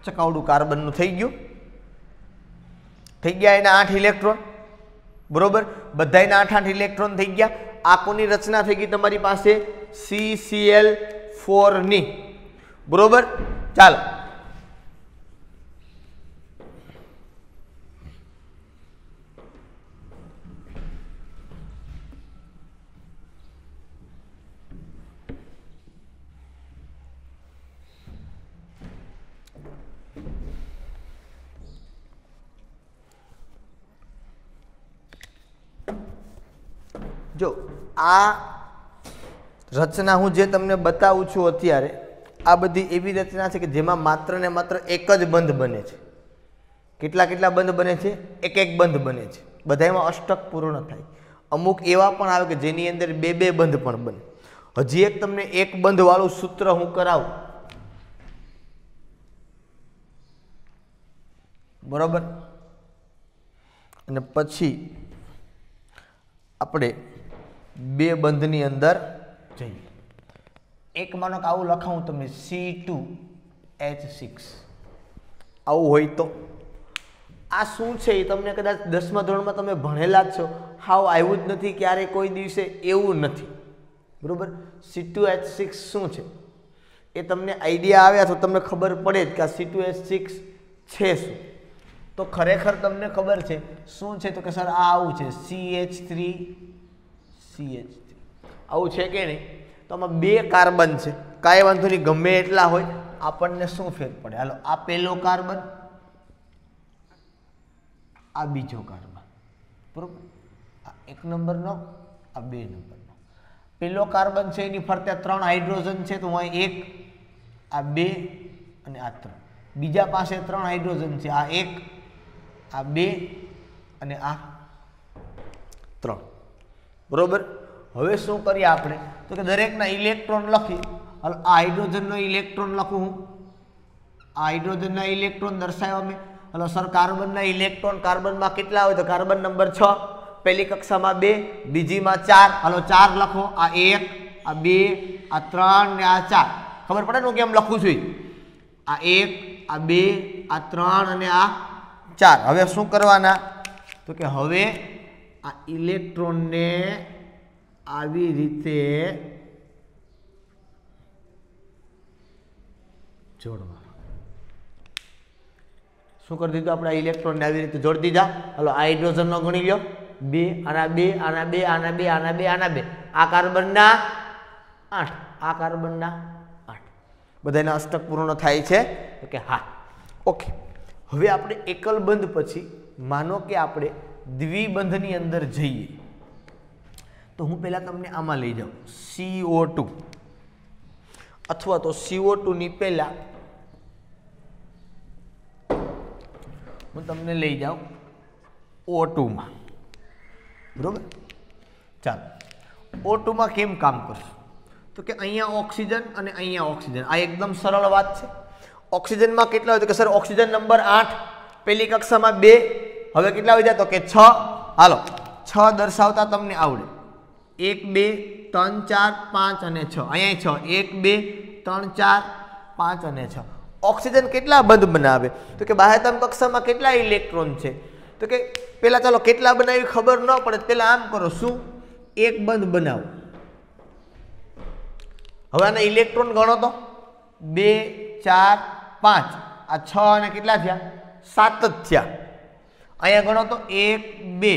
ચકાવડું કાર્બનનું થઈ ગયું. થઈ ગયા એના 8 ઇલેક્ટ્રોન. બરોબર. બધાયના 8 ઇલેક્ટ્રોન થઈ ગયા. આ કોની રચના થઈ ગઈ તમારી પાસે? CCl4 ની. બરોબર. ચાલો જો આ રચના હું જે તમને બતાવું છું અત્યારે, આ બધી એવી રચના છે કે જેમાં માત્ર ને માત્ર એક જ બંધ બને છે. કેટલા કેટલા બંધ બને છે? એક એક બંધ બને છે. બધામાં અષ્ટક પૂર્ણ થાય. અમુક એવા પણ આવે કે જેની અંદર બે બે બંધ પણ બને. હજી એક તમને એક બંધ વાળું સૂત્ર હું કરાવું, બરોબર, અને પછી આપણે બે બંધની અંદર જઈએ. એક માનો કે આવું લખાવું તમે C2H6, આવું હોય તો આ શું છે એ તમને કદાચ 10મા ધોરણમાં તમે ભણેલા જ છો, હાવ આવ્યું જ નથી ક્યારેય કોઈ દિવસે, એવું નથી, બરોબર. C2H6 શું છે એ તમને આઈડિયા આવ્યા તો તમને ખબર પડે જ કે આ C2H6 છે શું. તો ખરેખર તમને ખબર છે શું છે, તો કે સર આ આવું છે CH3 આવું છે કે નહીં. તો આમાં બે કાર્બન છે, કાંઈ વાંધો નહીં, ગમે એટલા હોય, આપણને શું ફેર પડે. હાલો, આ પહેલો કાર્બન, આ બીજો કાર્બન, બરોબર. આ 1 નંબરનો, આ 2 નંબરનો. પેલો કાર્બન છે એની ફરતે 3 હાઇડ્રોજન છે, તો હું 1, આ 2 અને આ 3. બીજા પાસે 3 હાઇડ્રોજન છે, આ 1, આ 2 અને આ 3, બરોબર. હવે શું કરીએ આપણે, તો કે દરેકના ઇલેક્ટ્રોન લખી. હાલો, આ હાઇડ્રોજનનો ઇલેક્ટ્રોન લખું હું, આ હાઇડ્રોજનના ઇલેક્ટ્રોન દર્શાવ્યા મેં. હલો સર, કાર્બનના ઇલેક્ટ્રોન કાર્બનમાં કેટલા હોય, તો કાર્બન નંબર 6, પહેલી કક્ષામાં 2, બીજીમાં 4. હાલો 4 લખો, આ 1, આ 2, આ 3 ને આ 4. ખબર પડે ને હું કેમ લખું છું? આ 1, આ 2, આ 3 અને આ 4. હવે શું કરવાના, તો કે હવે આ ઇલેક્ટ્રોનને આવી રીતે જોડવા. શું કરી દીધું આપણે? ઇલેક્ટ્રોનને આવી રીતે જોડી દીધા. હાલો, આ હાઇડ્રોજનનો ગણી લો, 2, આના 2, આના 2, આના 2, આના 2, આના 2. આ કાર્બનના 8, આ કાર્બનના 8. બધાના અષ્ટક પૂર્ણ થાય છે કે હા? ઓકે. હવે આપણે એકલ બંધ પછી માનો કે આપણે દ્વિબંધની અંદર જઈએ, તો હું પહેલા તમને આમાં લઈ જાઉં, CO2 અથવા તો CO2 ની પહેલા હું તમને લઈ જાઉં O2 માં, બરોબર. ચાલો, O2 માં કેમ કામ કરશું, તો કે અહીંયા ઓક્સિજન અને અહીંયા ઓક્સિજન, આ એકદમ સરળ વાત છે. ઓક્સિજનમાં કેટલા હોય, તો કે સર ઓક્સિજન નંબર 8, પહેલી કક્ષામાં 2, હવે કેટલા વધ્યા, તો કે 6. હાલો, 6 દર્શાવતા તમને આવડે, 1 2 3 4 5 અને 6. અહીંયા 6, 1 2 3 4 5 અને 6. ઓક્સિજન કેટલા બંધ બનાવે, તો કે બાહ્યતમ કક્ષામાં કેટલા ઇલેક્ટ્રોન છે, તો કે પેલા ચાલો કેટલા બનાવી ખબર ન પડે, પેલા આમ કરો, શું એક બંધ બનાવો. હવે આના ઇલેક્ટ્રોન ગણો તો 2 4 5, આ 6 અને કેટલા થયા, 7 જ થયા. અહીંયા ગણો તો 1 2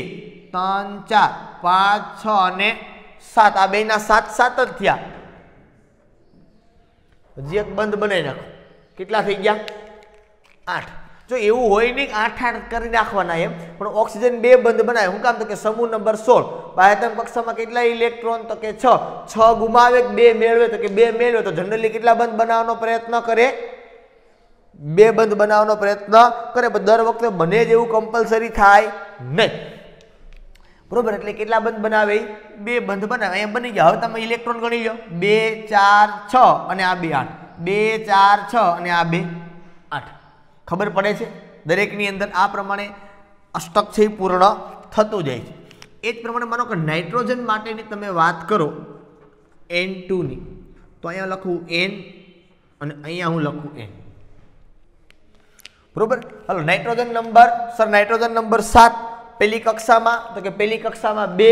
3 4 5 6 અને 7, આ બેના 7 7 જ થયા. હજી એક બંધ બનાવી નાખો, કેટલા થઈ ગયા, 8. જો એવું હોય નહીં 8 8 કરી નાખવાના એમ, પણ ઓક્સિજન 2 બંધ બનાવે. શું કામ, તો કે સમૂહ નંબર 16, બાહ્યતમ કક્ષામાં કેટલા ઇલેક્ટ્રોન, તો કે 6. 6 ગુમાવે 2 મેળવે, તો કે 2 મેળવે, તો જનરલી કેટલા બંધ બનાવવાનો પ્રયત્ન કરે, 2 બંધ બનાવવાનો પ્રયત્ન કરે. પણ દર વખતે બને જ એવું કમ્પલસરી થાય નહીં, બરોબર. એટલે કેટલા બંધ બનાવે, 2 બંધ બનાવે. અહીંયા બની ગયા. હવે તમે ઇલેક્ટ્રોન ગણી લો, 2 4 6 અને આ 2 8, 2 4 6 અને આ 2 8. ખબર પડે છે? દરેકની અંદર આ પ્રમાણે અષ્ટક છે એ પૂર્ણ થતું જાય છે. એ જ પ્રમાણે માનો કે નાઇટ્રોજન માટેની તમે વાત કરો N2 ની, તો અહીંયા લખું N અને અહીંયા હું લખું N, બરોબર. Hello, nitrogen number, sir nitrogen number 7, પહેલી કક્ષામાં, તો કે પહેલી કક્ષામાં 2,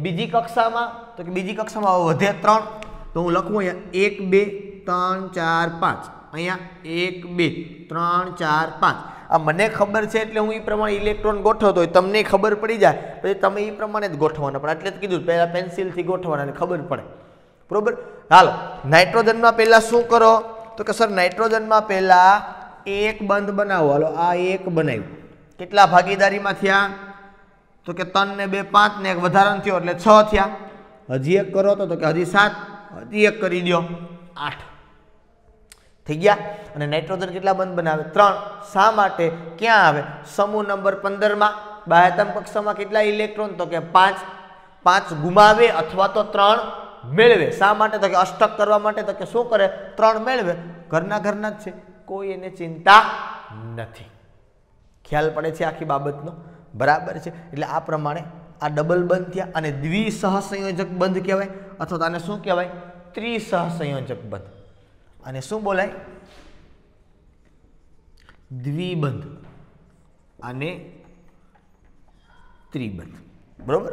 બીજી કક્ષામાં, તો કે બીજી કક્ષામાં વધે 3, તો હું લખું અહીંયા 1 2 3 4 5, અહીંયા 1 2 3 4 5. આ મને ખબર છે એટલે હું એ પ્રમાણે ઇલેક્ટ્રોન ગોઠવતો હોય, તમને ખબર પડી જાય પછી તમે એ પ્રમાણે જ ગોઠવવાના. પણ એટલે જ કીધું પહેલા પેન્સિલથી ગોઠવવાના, ખબર પડે, બરોબર. હાલો, નાઇટ્રોજનમાં પહેલા શું કરો, તો કે સર નાઇટ્રોજનમાં પહેલા એક બંધ બનાવો. હાલો, આ એક બનાવ્યું, કેટલા ભાગીદારીમાં થયા, તો કે 3 ને 2 5 ને એક વધારાનો થયો એટલે 6 થયા. હજી એક કરો તો કે હજી 7, હજી એક કરી દો 8 થઈ ગયા. અને નાઇટ્રોજન કેટલા બંધ બનાવે, 3. શા માટે, ક્યાં આવે, સમૂહ નંબર 15 માં. બાહ્યતમ કક્ષામાં કેટલા ઇલેક્ટ્રોન, તો કે 5. 5 ગુમાવે અથવા તો 3 મેળવે. શા માટે? તો કે અષ્ટક કરવા માટે. તો કે શું કરે? 3 મેળવે. ઘરના જ છે, કોઈ એને ચિંતા નથી. ખ્યાલ પડે છે આખી બાબતનો? બરાબર છે. એટલે આ પ્રમાણે આ ડબલ બંધ થયા અને દ્વિસહસંયોજક બંધ કહેવાય અથવા તો આને શું કહેવાય? ત્રિસહસંયોજક બંધ. અને શું બોલાય? દ્વિબંધ અને ત્રિબંધ. બરોબર?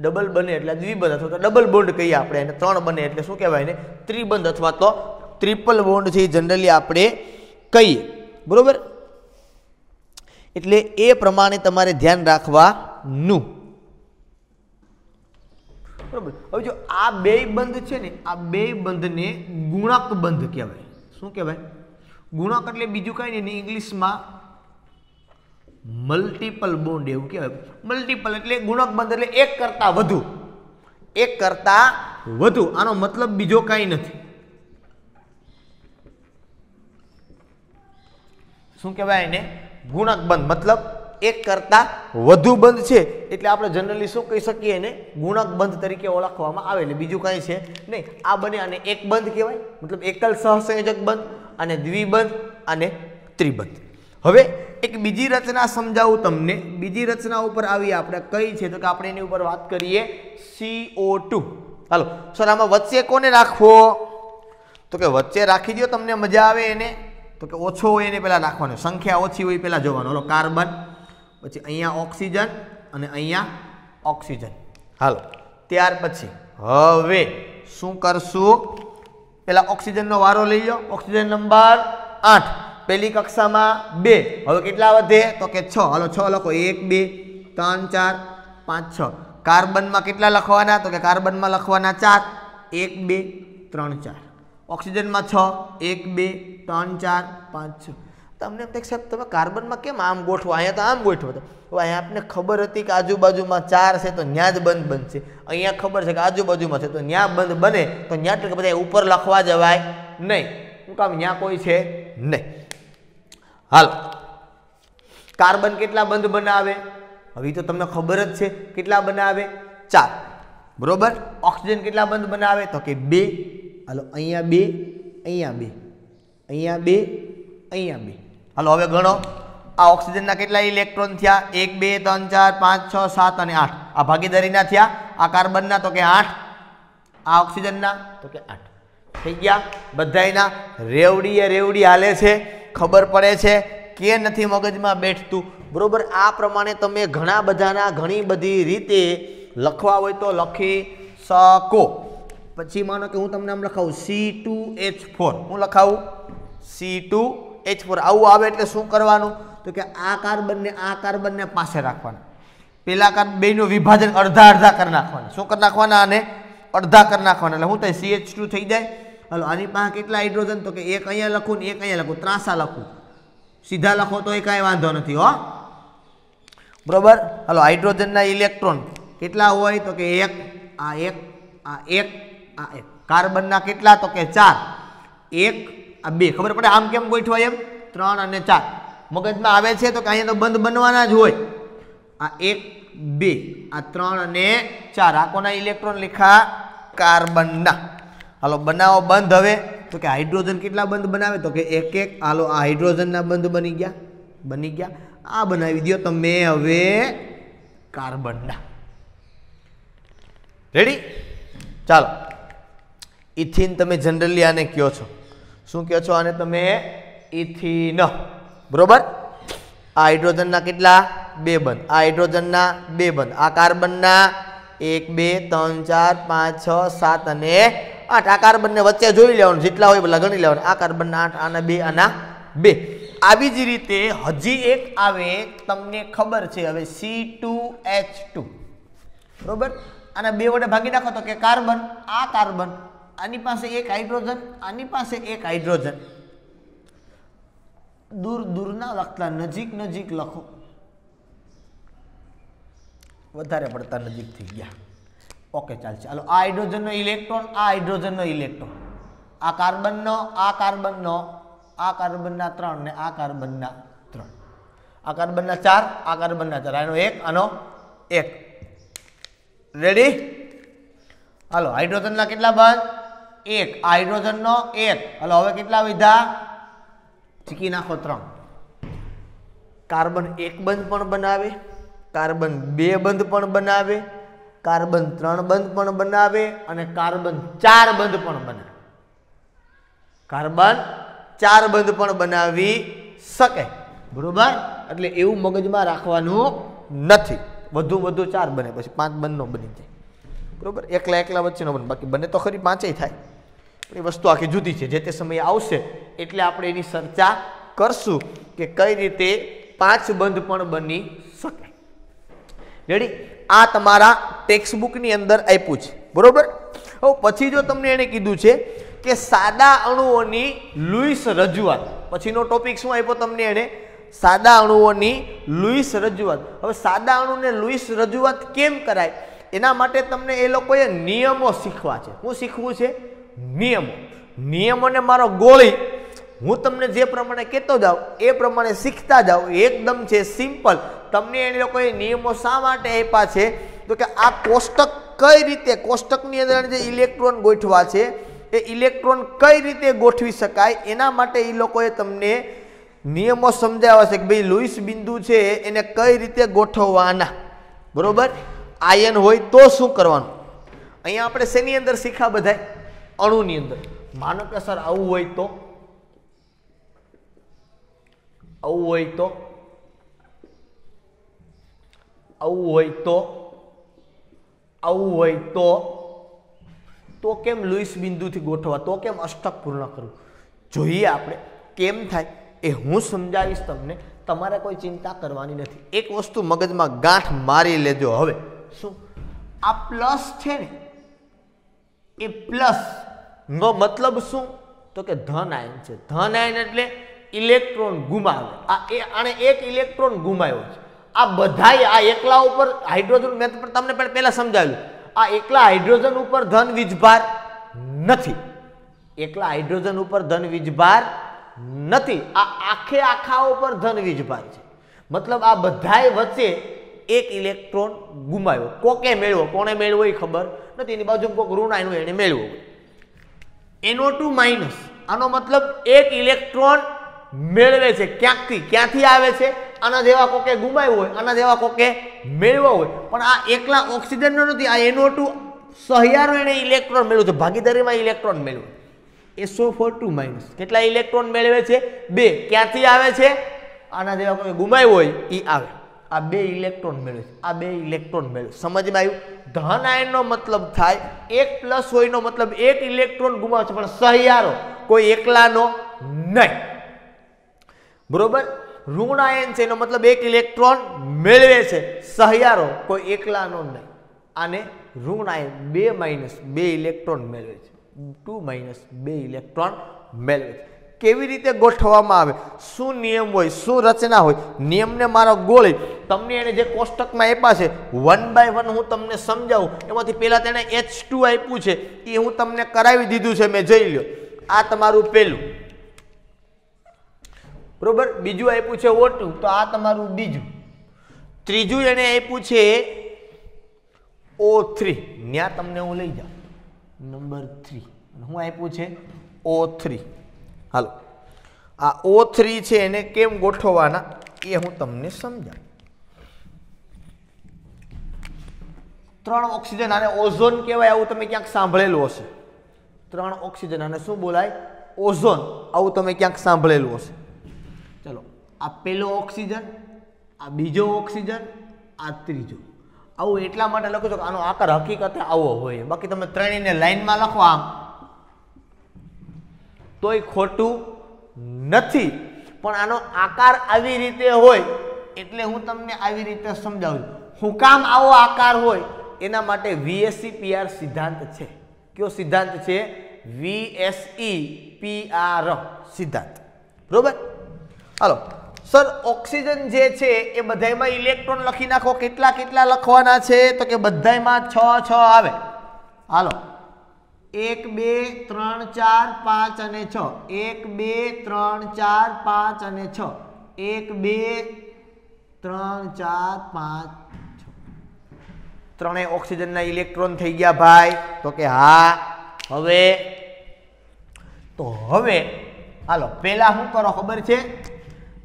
ડબલ બને એટલે દ્વિબંધ અથવા તો ડબલ બોન્ડ કહીએ આપણે એને. 3 બને એટલે શું કહેવાય ને? ત્રિબંધ અથવા તો ટ્રિપલ બોન્ડ છે જનરલી આપણે કહીએ. બરોબર? એટલે એ પ્રમાણે તમારે ધ્યાન રાખવાનું. બરોબર. હવે જો આ બે બંધ છે ને, આ બે બંધને ગુણક બંધ કહેવાય. શું કહેવાય? ગુણક એટલે બીજું કઈ નહીં, ઇંગ્લિશમાં મલ્ટિપલ બોન્ડ એવું કહેવાય. મલ્ટિપલ એટલે ગુણક બંધ એટલે એક કરતા વધુ. એક કરતા વધુ. આનો મતલબ બીજો કાંઈ નથી. શું કહેવાય એને? ગુણક બંધ. મતલબ એક કરતા વધુ બંધ છે એટલે આપણે જનરલી શું કહી શકીએ એને? ગુણક બંધ તરીકે ઓળખવામાં આવે. એટલે બીજું કાંઈ છે નહીં. આ બને અને એક બંધ કહેવાય. મતલબ એકલ સહસંયોજક બંધ અને દ્વિબંધ અને ત્રિબંધ. હવે એક બીજી રચના સમજાવું તમને. બીજી રચના ઉપર આવી આપણે કઈ છે તો કે આપણે એની ઉપર વાત કરીએ CO2. હાલો સર, આમાં વચ્ચે કોને રાખવો? તો કે વચ્ચે રાખી દો, તમને મજા આવે એને. તો કે ઓછો હોય એને પહેલા રાખવાનો, સંખ્યા ઓછી હોય પહેલા જોવાનું. હાલો કાર્બન, પછી અહીંયા ઓક્સિજન અને અહીંયા ઓક્સિજન. હાલો ત્યાર પછી હવે શું કરશું? પહેલા ઓક્સિજનનો વારો લઈ લો. ઓક્સિજન નંબર 8, પહેલી કક્ષામાં 2. હવે કેટલા વધે? તો કે 6. હાલો 6 લખો. 1 2 3 4 5 6. કાર્બનમાં કેટલા લખવાના? તો કે કાર્બનમાં લખવાના 4. 1 2 3 4. ઓક્સિજનમાં 6. 1 2 3 4 5 6. તમને એમ થાય સાહેબ તમે કાર્બનમાં કેમ આમ ગોઠવો? અહીંયા તો આમ ગોઠવો. તો અહીંયા આપને ખબર હતી કે આજુબાજુમાં 4 છે તો ત્યાં જ બંધ બનશે. અહીંયા ખબર છે કે આજુબાજુમાં છે તો ત્યાં બંધ બને. તો ત્યાં તો બધા ઉપર લખવા જવાય નહીં. શું કામ? ત્યાં કોઈ છે નહીં. હાલ કાર્બન કેટલા બંધ બનાવે? હવે તો તમને ખબર જ છે કેટલા બનાવે? 4. બરોબર. ઓક્સિજન કેટલા બંધ બનાવે? તો કે 2. હાલો અહીંયા 2, અહીંયા 2, અહીંયા 2, અહીંયા 2. હાલો હવે ગણો. આ ઓક્સિજનના કેટલા ઇલેક્ટ્રોન થયા? 1 2 3 4 5 6 7 અને 8. આ ભાગીદારીના થયા. આ કાર્બનના તો કે 8. આ ઓક્સિજનના તો કે 8. થઈ ગયા બધાયના. રેવડીએ રેવડી હાલે છે. ખબર પડે છે કે નથી મગજમાં બેઠતું? બરોબર. આ પ્રમાણે તમે ઘણા બધાના ઘણી બધી રીતે લખવા હોય તો લખી શકો. પછી માનો કે હું તમને આમ લખાવું C2H4. હું લખાવું C2H4. આવું આવે એટલે શું કરવાનું? તો કે આ કાર્બનને પાસે રાખવાના. પેલા બેનું વિભાજન અડધા અડધા કરી નાખવાના. શું કરી નાખવાના? આને અડધા કરી નાખવાના. એટલે શું થાય? CH2 થઈ જાય. હાલો આની પાસે કેટલા હાઇડ્રોજન? તો કે એક અહીંયા લખું ને એક અહીંયા લખું. ત્રાસા લખું. સીધા લખો તો એ કાંઈ વાંધો નથી હો. બરોબર. હાલો હાઇડ્રોજનના ઇલેક્ટ્રોન કેટલા હોય? તો કે 1, આ 1, આ 1, આ 1. કાર્બનના કેટલા? તો કે 4. 1 આ 2. ખબર પડે આમ કેમ ગોઠવા? એમ 3 અને 4 મગજમાં આવે છે. તો કે અહીંયા તો બંધ બનવાના જ હોય. આ 1 2, આ 3 અને 4. આ કોના ઇલેક્ટ્રોન લખા? કાર્બનના. હાલો બનાવો બંધ. હવે તો કે હાઇડ્રોજન કેટલા બંધ બનાવે? તો કે 1 1. હાલો આ હાઇડ્રોજનના બંધ બની ગયા. આ બનાવી દો તમે હવે કાર્બનના. રેડી? ચાલો ઇથિન તમે જનરલી આને કહો છો. શું કહો છો આને તમે? ઇથિન. બરોબર. આ હાઇડ્રોજનના કેટલા? 2 બંધ. આ હાઇડ્રોજનના 2 બંધ. આ કાર્બનના 1 2 3 4 5 6 7 અને 8. આ કાર્બનને વચ્ચે જોઈ લેવાનું, જેટલા હોય પેલા ગણી લેવાનું. આ કાર્બનના 8, આના 2, આના 2. આવી જ રીતે હજી એક આવે તમને ખબર છે. હવે C2H2. બરોબર. આના 2 વડે ભાગી નાખો તો કે કાર્બન. આ કાર્બન, આની પાસે 1 હાઇડ્રોજન, આની પાસે 1 હાઇડ્રોજન. દૂર દૂર ના લખતા, નજીક નજીક લખો. વધારે પડતા નજીક થઈ ગયા. ઓકે ચાલશે. હાલો આ હાઇડ્રોજનનો ઇલેક્ટ્રોન, આ હાઇડ્રોજનનો ઇલેક્ટ્રોન, આ કાર્બનનો, આ કાર્બનનો, આ કાર્બનના 3 ને આ કાર્બનના 3. આ કાર્બનના 4, આ કાર્બનના 4. આનો 1, આનો 1. રેડી? હાલો હાઇડ્રોજનના કેટલા બંધ? 1. આ હાઇડ્રોજનનો 1. હાલો હવે કેટલા વધ્યા? ચીકી નાખો 3. કાર્બન 1 બંધ પણ બનાવે, કાર્બન 2 બંધ પણ બનાવે, કાર્બન 3 બંધ પણ બનાવે અને કાર્બન 4 બંધ પણ બનાવે. કાર્બન 4 બંધ પણ બનાવી શકે. બરોબર? એટલે એવું મગજમાં રાખવાનું નથી. વધુ 4 બને, પછી 5 બંધ નો બની જાય. બરોબર? એકલા વચ્ચે નો બને, બાકી બને તો ખરી 5 થાય. પણ એ વસ્તુ આખી જુદી છે. જે તે સમયે આવશે એટલે આપણે એની ચર્ચા કરશું કે કઈ રીતે 5 બંધ પણ બની શકે. રેડી? આ તમારા ટેક્સ્ટ બુક ની અંદર આપ્યું છે. બરોબર? હવે પછી જો તમને એને કીધું છે કે સાદા અણુઓની લુઈસ રજૂઆત, પછીનો ટોપિક શું આપ્યો તમને એને? સાદા અણુઓની લુઈસ રજૂઆત. હવે સાદા અણુને લુઈસ રજૂઆત કેમ કરાય એના માટે તમને એ લોકોએ નિયમો શીખવા છે. શું શીખવું છે? નિયમો. નિયમોને મારો ગોળી હું તમને જે પ્રમાણે કહેતો જાઉં એ પ્રમાણે શીખતા જાઓ. એકદમ છે સિમ્પલ. તમને એ લોકોએ નિયમો શા માટે આપ્યા છે તો કે આ કોષ્ટક કઈ રીતે, કોષ્ટકની અંદર જે ઇલેક્ટ્રોન ગોઠવા છે એ ઇલેક્ટ્રોન કઈ રીતે ગોઠવી શકાય એના માટે એ લોકોએ તમને નિયમો સમજાવ્યા છે કે ભાઈ લુઈસ બિંદુ છે એને કઈ રીતે ગોઠવવાના. બરોબર? આયન હોય તો શું કરવાનું. અહીંયા આપણે શેની અંદર શીખા બધાય? અણુની અંદર. માનો કે સર આવું હોય તો, આવું હોય તો, આવું હોય તો, આવું હોય તો કેમ લુઈસ બિંદુથી ગોઠવા, તો કેમ અષ્ટક પૂર્ણ કરવું? જોઈએ આપણે કેમ થાય એ હું સમજાવીશ તમને. તમારે કોઈ ચિંતા કરવાની નથી. એક વસ્તુ મગજમાં ગાંઠ મારી લેજો. હવે શું આ પ્લસ છે ને એ પ્લસ નો મતલબ શું તો કે ધન આયન છે. ધન આયન એટલે ઇલેક્ટ્રોન ગુમાવે. આને એક ઇલેક્ટ્રોન ગુમાવ્યો છે. આ બધાય આ એકલા ઉપર હાઇડ્રોજન, મેં તમને પહેલા સમજાવ્યું, આ એકલા હાઇડ્રોજન ઉપર ધન વીજભાર નથી. એકલા હાઇડ્રોજન ઉપર ધન વીજભાર નથી. આ આખે આખા ઉપર ધન વીજભાર છે. મતલબ આ બધાય વચ્ચે એક ઇલેક્ટ્રોન ગુમાવ્યો. કોકે મેળવો, કોને મેળવો એ ખબર નથી. એની બાજુમાં કોક ઋણ આયન એને મેળવો. NO2 માઇનસ, આનો મતલબ એક ઇલેક્ટ્રોન મેળવે છે. ક્યાંથી આવે છે? આના જેવા કોકે ગુમાવ્યો હોય, આના જેવા કોકે મેળવ્યો હોય. પણ આ એકલા ઓક્સિજનનો નથી. આ NO2 સહિયારો એને ઇલેક્ટ્રોન મેળવ્યો છે, ભાગીદારીમાં ઇલેક્ટ્રોન મેળવ્યો. SO4 માઇનસ કેટલા ઇલેક્ટ્રોન મેળવે છે? 2. ક્યાંથી આવે છે? આના જેવા કોઈ ગુમાવ્યો હોય એ આવે. આ 2 ઇલેક્ટ્રોન મેળવે છે. આ 2 ઇલેક્ટ્રોન મેળવે. સમજમાં આવ્યું? ધન આયનનો મતલબ થાય 1 પ્લસ હોય નો મતલબ એક ઇલેક્ટ્રોન ગુમાવે છે, પણ સહિયારો, કોઈ એકલાનો નહીં. બરોબર? ઋણ આયન છે એનો મતલબ એક ઇલેક્ટ્રોન મેળવે છે, સહિયારો, કોઈ એકલાનો નહીં. આને ઋણ આયન 2 માઇનસ 2 ઇલેક્ટ્રોન મેળવે છે. 2 માઇનસ 2 ઇલેક્ટ્રોન મેળવે છે. કેવી રીતે ગોઠવવામાં આવે, શું નિયમ હોય, શું રચના હોય, નિયમને મારો ગોળી તમને એને જે કોષ્ટકમાં આપ્યા છે 1 બાય 1 હું તમને સમજાવું. એમાંથી પહેલા તેને H2 આપ્યું છે એ હું તમને કરાવી દીધું છે, મેં જોઈ લ્યો. આ તમારું પહેલું. બરોબર? બીજું આપ્યું છે O2, તો આ તમારું બીજું. ત્રીજું એને આપ્યું છે O3, ત્યાં તમને હું લઈ જાઉં. નંબર 3 હું આપ્યું છે O3. હાલો, આ O3 છે એને કેમ ગોઠવવાના એ હું તમને સમજાવું. 3 ઓક્સિજન, આને ઓઝોન કહેવાય. આવું તમે ક્યાંક સાંભળેલું હશે. 3 ઓક્સિજન, આને શું બોલાય? ઓઝોન. આવું તમે ક્યાંક સાંભળેલું હશે. ચલો, આ પહેલો ઓક્સિજન, આ બીજો ઓક્સિજન, આ ત્રીજો. આવું એટલા માટે લખો છો કે આનો આકાર હકીકતે આવો હોય. બાકી તમે ત્રણેયને લાઈનમાં લખો આમ તોય ખોટું નથી, પણ આનો આકાર આવી રીતે હોય એટલે હું તમને આવી રીતે સમજાવું. હું કામ આવો આકાર હોય એના માટે VSEPR સિદ્ધાંત છે. કયો સિદ્ધાંત છે? VSEPR સિદ્ધાંત. બરોબર? હાલો સર, ઓક્સિજન જે છે એ બધાયમાં ઇલેક્ટ્રોન લખી નાખો. કેટલા કેટલા લખવાના છે તો કે બધાયમાં 6 6 આવે. હાલો, 1 2 3 4 5 અને 6. 1 2 3 4 5 અને 6. 1 2 3 4 5 6. ત્રણેય ઓક્સિજનના ઇલેક્ટ્રોન થઈ ગયા ભાઈ, તો કે હા. હવે હાલો પહેલા શું કરો ખબર છે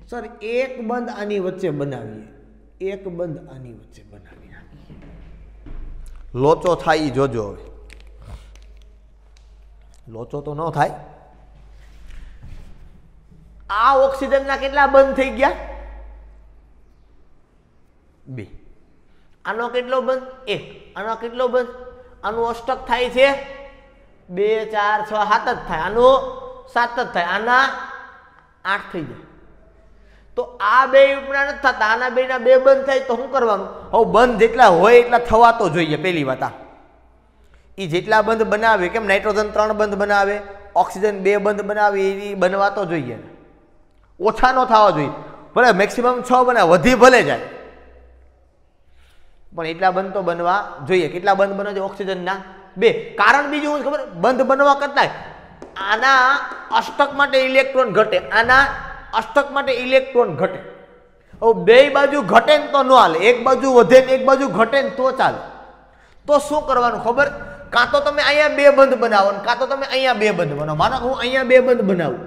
સર? એક બંધ આની વચ્ચે બનાવીએ, એક બંધ આની વચ્ચે બનાવી નાખીએ. લોચો થાય ઈ જોજો. હવે લોચો તો ન થાય. આ ઓક્સિજનના કેટલા બંધ થઈ ગયા? 2. આનો કેટલો બંધ? 1. આનો કેટલો બંધ? આનું અષ્ટક થાય છે 2 4 6 7 જ થાય, આનું 7 જ થાય, આના 8 થઈ જાય. તો આ બે ઉપના નથી થતા, આના બેના 2 બંધ થાય તો શું કરવાનું? હવે બંધ જેટલા હોય એટલા થવા તો જોઈએ. પહેલી વાત આ એ જેટલા બંધ બનાવે, કેમ નાઇટ્રોજન 3 બંધ બનાવે, ઓક્સિજન 2 બંધ બનાવે, એ બનવા તો જોઈએ. ઓછા ન થવા જોઈએ. ભલે મેક્સિમમ 6 બનાવે, વધી ભલે જાય, પણ એટલા બંધ તો બનવા જોઈએ. કેટલા બંધ બનવા જોઈએ? ઓક્સિજનના 2. કારણ બીજું શું ખબર? બંધ બનવા કરતા આના અષ્ટક માટે ઇલેક્ટ્રોન ઘટે, આના અષ્ટક માટે ઇલેક્ટ્રોન ઘટે. હવે બે બાજુ ઘટે ને તો ન હાલે, એક બાજુ વધે ને એક બાજુ ઘટે ને તો ચાલે. તો શું કરવાનું ખબર? કાં તો તમે અહીંયા 2 બંધ બનાવો ને કાં તો તમે અહીંયા 2 બંધ બનાવો. માનો હું અહીંયા 2 બંધ બનાવું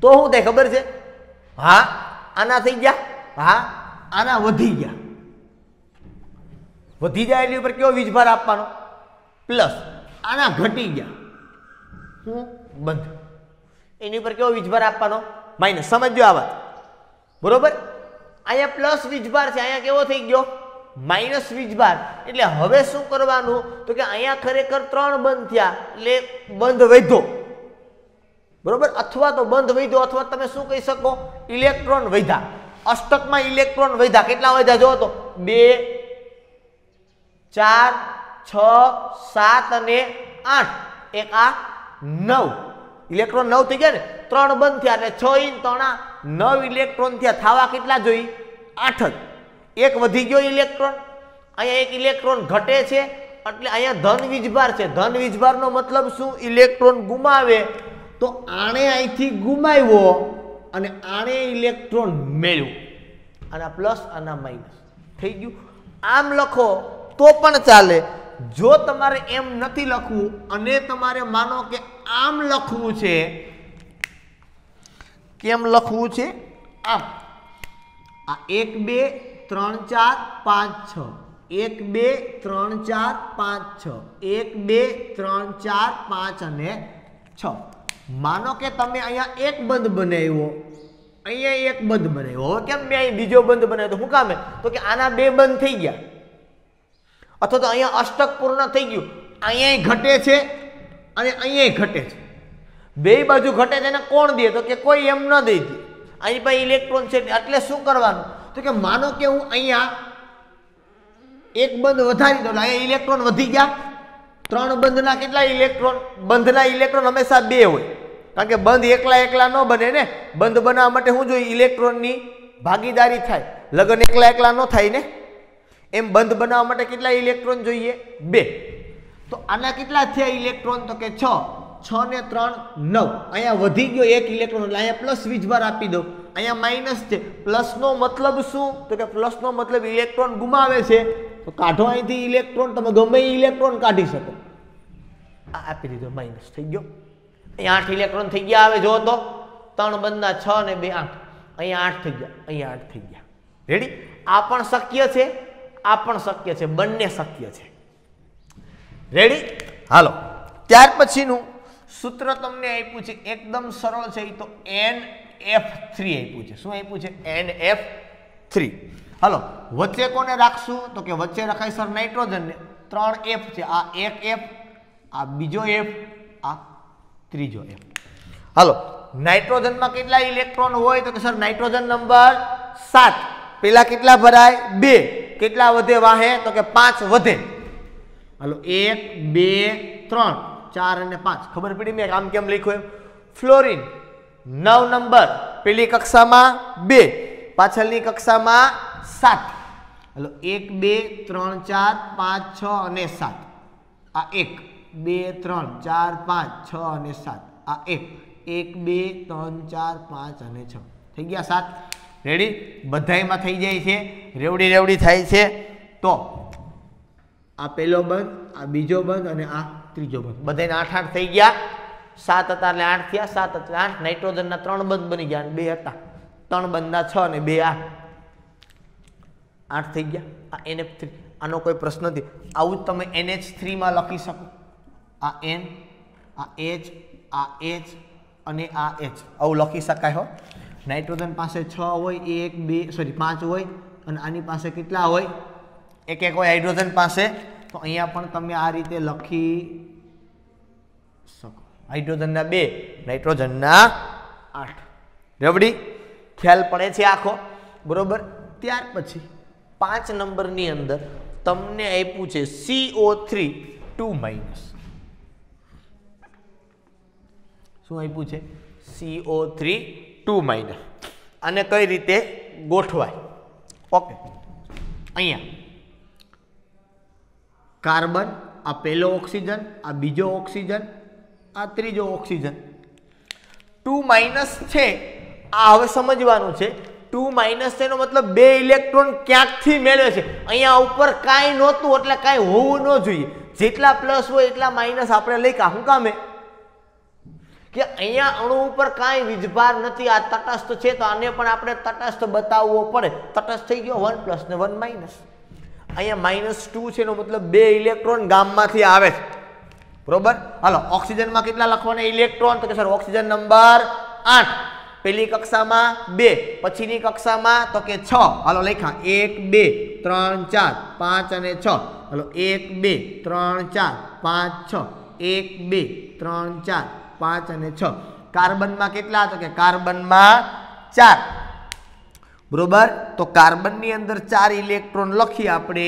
તો શું થાય ખબર છે? હા, આના થઈ ગયા, હા આના વધી ગયા. વધી જાય એની ઉપર કેવો વીજભાર આપવાનો? પ્લસ. આના ઘટી ગયા, શું? બંધ. એની ઉપર કેવો વીજભાર આપવાનો? માઇનસ. સમજજો આ વાત, બરોબર? અહીંયા પ્લસ વીજભાર છે, અહીંયા કેવો થઈ ગયો? માઇનસ વીજભાર. એટલે હવે શું કરવાનું? તો કે અહીંયા ખરેખર 3 બંધ થયા એટલે બંધ વધ્યો, બરોબર? અથવા તો બંધ વધ્યો, અથવા તમે શું કહી શકો? ઇલેક્ટ્રોન વધ્યા. અષ્ટકમાં ઇલેક્ટ્રોન વધ્યા. કેટલા વધ્યા જો તો? 2 4 6 7 અને 8. એક આ 9 ઇલેક્ટ્રોન 9 થઈ ગયા ને. 3 બંધ થયા એટલે 6 × 3 9 ઇલેક્ટ્રોન થયા. થવા કેટલા જોઈ? 8 જ. એક વધી ગયો ઇલેક્ટ્રોન, અહીંયા એક ઇલેક્ટ્રોન ઘટે છે એટલે અહીંયા ધન વીજભાર છે. ધન વીજભારનો મતલબ શું? ઇલેક્ટ્રોન ગુમાવે તો આણે અહીંથી ગુમાવ્યો અને આણે ઇલેક્ટ્રોન મેળવ્યો. આના પ્લસ આના માઇનસ થઈ ગયું. આમ લખો તો પણ ચાલે. જો તમારે એમ નથી લખવું અને તમારે માનો કે આમ લખવું છે, કેમ લખવું છે? આમ. આ 1 2 3 4 5 6, 1 2 3 4 5 6, 1 2 3 4 5 અને 6. માનો કે તમે અહીંયા એક બંધ બનાવ્યો, અહીંયા એક બંધ બનાવ્યો. હવે કેમ મેં અહીં બીજો બંધ બનાવ્યો? તો શું કામે? તો કે આના 2 બંધ થઈ ગયા, અથવા તો અહીંયા અષ્ટક પૂર્ણ થઈ ગયું. અહીંયા ઘટે છે અને અહીંયા ઘટે છે. બે બાજુ ઘટે છે એને કોણ દે? તો કે કોઈ એમ ન દે. અહીં પાસે ઇલેક્ટ્રોન છે એટલે શું કરવાનું? તો કે માનો કે હું અહીંયા એક બંધ વધારી દઉં, અહીંયા ઇલેક્ટ્રોન વધી ગયા. 3 બંધના કેટલા ઇલેક્ટ્રોન? બંધના ઇલેક્ટ્રોન હંમેશા 2 હોય, કારણ કે બંધ એકલા ન બને ને. બંધ બનાવવા માટે શું જોઈએ? ઇલેક્ટ્રોનની ભાગીદારી થાય. લગન એકલા ન થાય ને. એમ બંધ બનાવવા માટે કેટલા ઇલેક્ટ્રોન જોઈએ? 2. તો આના કેટલા થયા ઇલેક્ટ્રોન? તો કે 6. 6 ને 3 9. અહીંયા વધી ગયો એક ઇલેક્ટ્રોન એટલે અહીંયા પ્લસ વીજભાર આપી દો. અહીંયા માઇનસ છે. પ્લસનો મતલબ શું? તો કે પ્લસનો મતલબ ઇલેક્ટ્રોન ગુમાવે છે. તો કાઢો અહીંથી ઇલેક્ટ્રોન, તમે ગમે ઇલેક્ટ્રોન કાઢી શકો. આ આપી દીધો, માઇનસ થઈ ગયો. અહીંયા 8 ઇલેક્ટ્રોન થઈ ગયા. હવે જો તો 3 બંધના 6 ને 2 8. અહીંયા 8 થઈ ગયા, અહીંયા 8 થઈ ગયા. રેડી? આ પણ શક્ય છે, આ પણ શક્ય છે, બંને શક્ય છે. રેડી? હાલો, ત્યાર પછીનું સૂત્ર તમને આપ્યું છે, એકદમ સરળ છે. તો NF3 આપ્યું છે. શું આપ્યું છે? NF3. હાલો, વચ્ચે કોને રાખશું? તો કે વચ્ચે રખાય સર નાઇટ્રોજનને. 3 F છે. આ એક F, આ બીજો F, આ ત્રીજો F. હાલો, નાઇટ્રોજનમાં કેટલા ઇલેક્ટ્રોન હોય? તો કે સર નાઇટ્રોજન નંબર 7. પેલા કેટલા ભરાય? 2. કેટલા વધે વાહે? તો કે 5 વધે. હાલો, 1 2 3 4 અને 5. ખબર પડી મેં આમ કેમ લખ્યું? ફ્લોરિન 9 નંબર, પેલી કક્ષામાં 2, પાછળની કક્ષામાં 7. હાલો, 1 2 3 4 5 6 અને 7. આ 1 2 3 4 5 6 અને 7. આ 1 1 2 3 4 5 અને 6 થઈ ગયા 7. રેડી? બધાયમાં થઈ જાય છે. રેવડી થાય છે. તો આ પહેલો બંધ, આ બીજો બંધ અને આ ત્રીજો બંધ. બધાને 8 8 થઈ ગયા. 7 હતા એટલે 8 થયા. 7 એટલે 8. નાઇટ્રોજનના 3 બંધ બની ગયા અને 2 હતા. 3 બંધના 6 અને 2 8 થઈ ગયા. આ NF3. આનો કોઈ પ્રશ્ન નથી. આવું તમે NH3 માં લખી શકો. આ N, આ H, આ H અને આ H આવું લખી શકાય હો. નાઇટ્રોજન પાસે 6 હોય, 1 2 સોરી 5 હોય અને આની પાસે કેટલા હોય? 1 1 હોય હાઇડ્રોજન પાસે. તો અહીંયા પણ તમે આ રીતે લખી શકો. હાઇડ્રોજનના 2, નાઇટ્રોજનના 8. રબડી ખ્યાલ પડે છે આખો? બરોબર. ત્યાર પછી 5 નંબરની અંદર તમને આપ્યું છે CO3 2-. શું આપ્યું છે? CO3 2-. અને કઈ રીતે ગોઠવાય? ઓકે, અહીંયા કાર્બન, આ પહેલો ઓક્સિજન, આ બીજો ઓક્સિજન, આ ત્રીજો ઓક્સિજન. 2- છે આ હવે સમજવાનું છે. 2- એનો મતલબ 2 ઇલેક્ટ્રોન ક્યાંકથી મેળવે છે. અહીંયા ઉપર કાંઈ નહોતું એટલે કાંઈ હોવું ન જોઈએ. જેટલા પ્લસ હોય એટલા માઇનસ આપણે લખ્યા. શું કામે? કે અહીંયા અણુ ઉપર કાંઈ વીજભાર નથી. આ તટસ્થ છે તો આને પણ આપણે તટસ્થ બતાવવો પડે. તટસ્થ થઈ ગયો 1+ ને 1-. અહીંયા -2 છે એનો મતલબ 2 ઇલેક્ટ્રોન ગામમાંથી આવે છે. બરોબર. હાલો, ઓક્સિજનમાં કેટલા લખવાના ઇલેક્ટ્રોન? તો કે સર ઓક્સિજન નંબર 8. પહેલી કક્ષામાં 2, પછીની કક્ષામાં તો કે 6. હાલો લખ્યા 1 2 3 4 5 અને 6. હાલો 1 2 3 4 5 6. 1 2 3 4 5 અને 6. કાર્બનમાં કેટલા? તો કે કાર્બનમાં 4. બરોબર. તો કાર્બનની અંદર 4 ઇલેક્ટ્રોન લખી આપણે.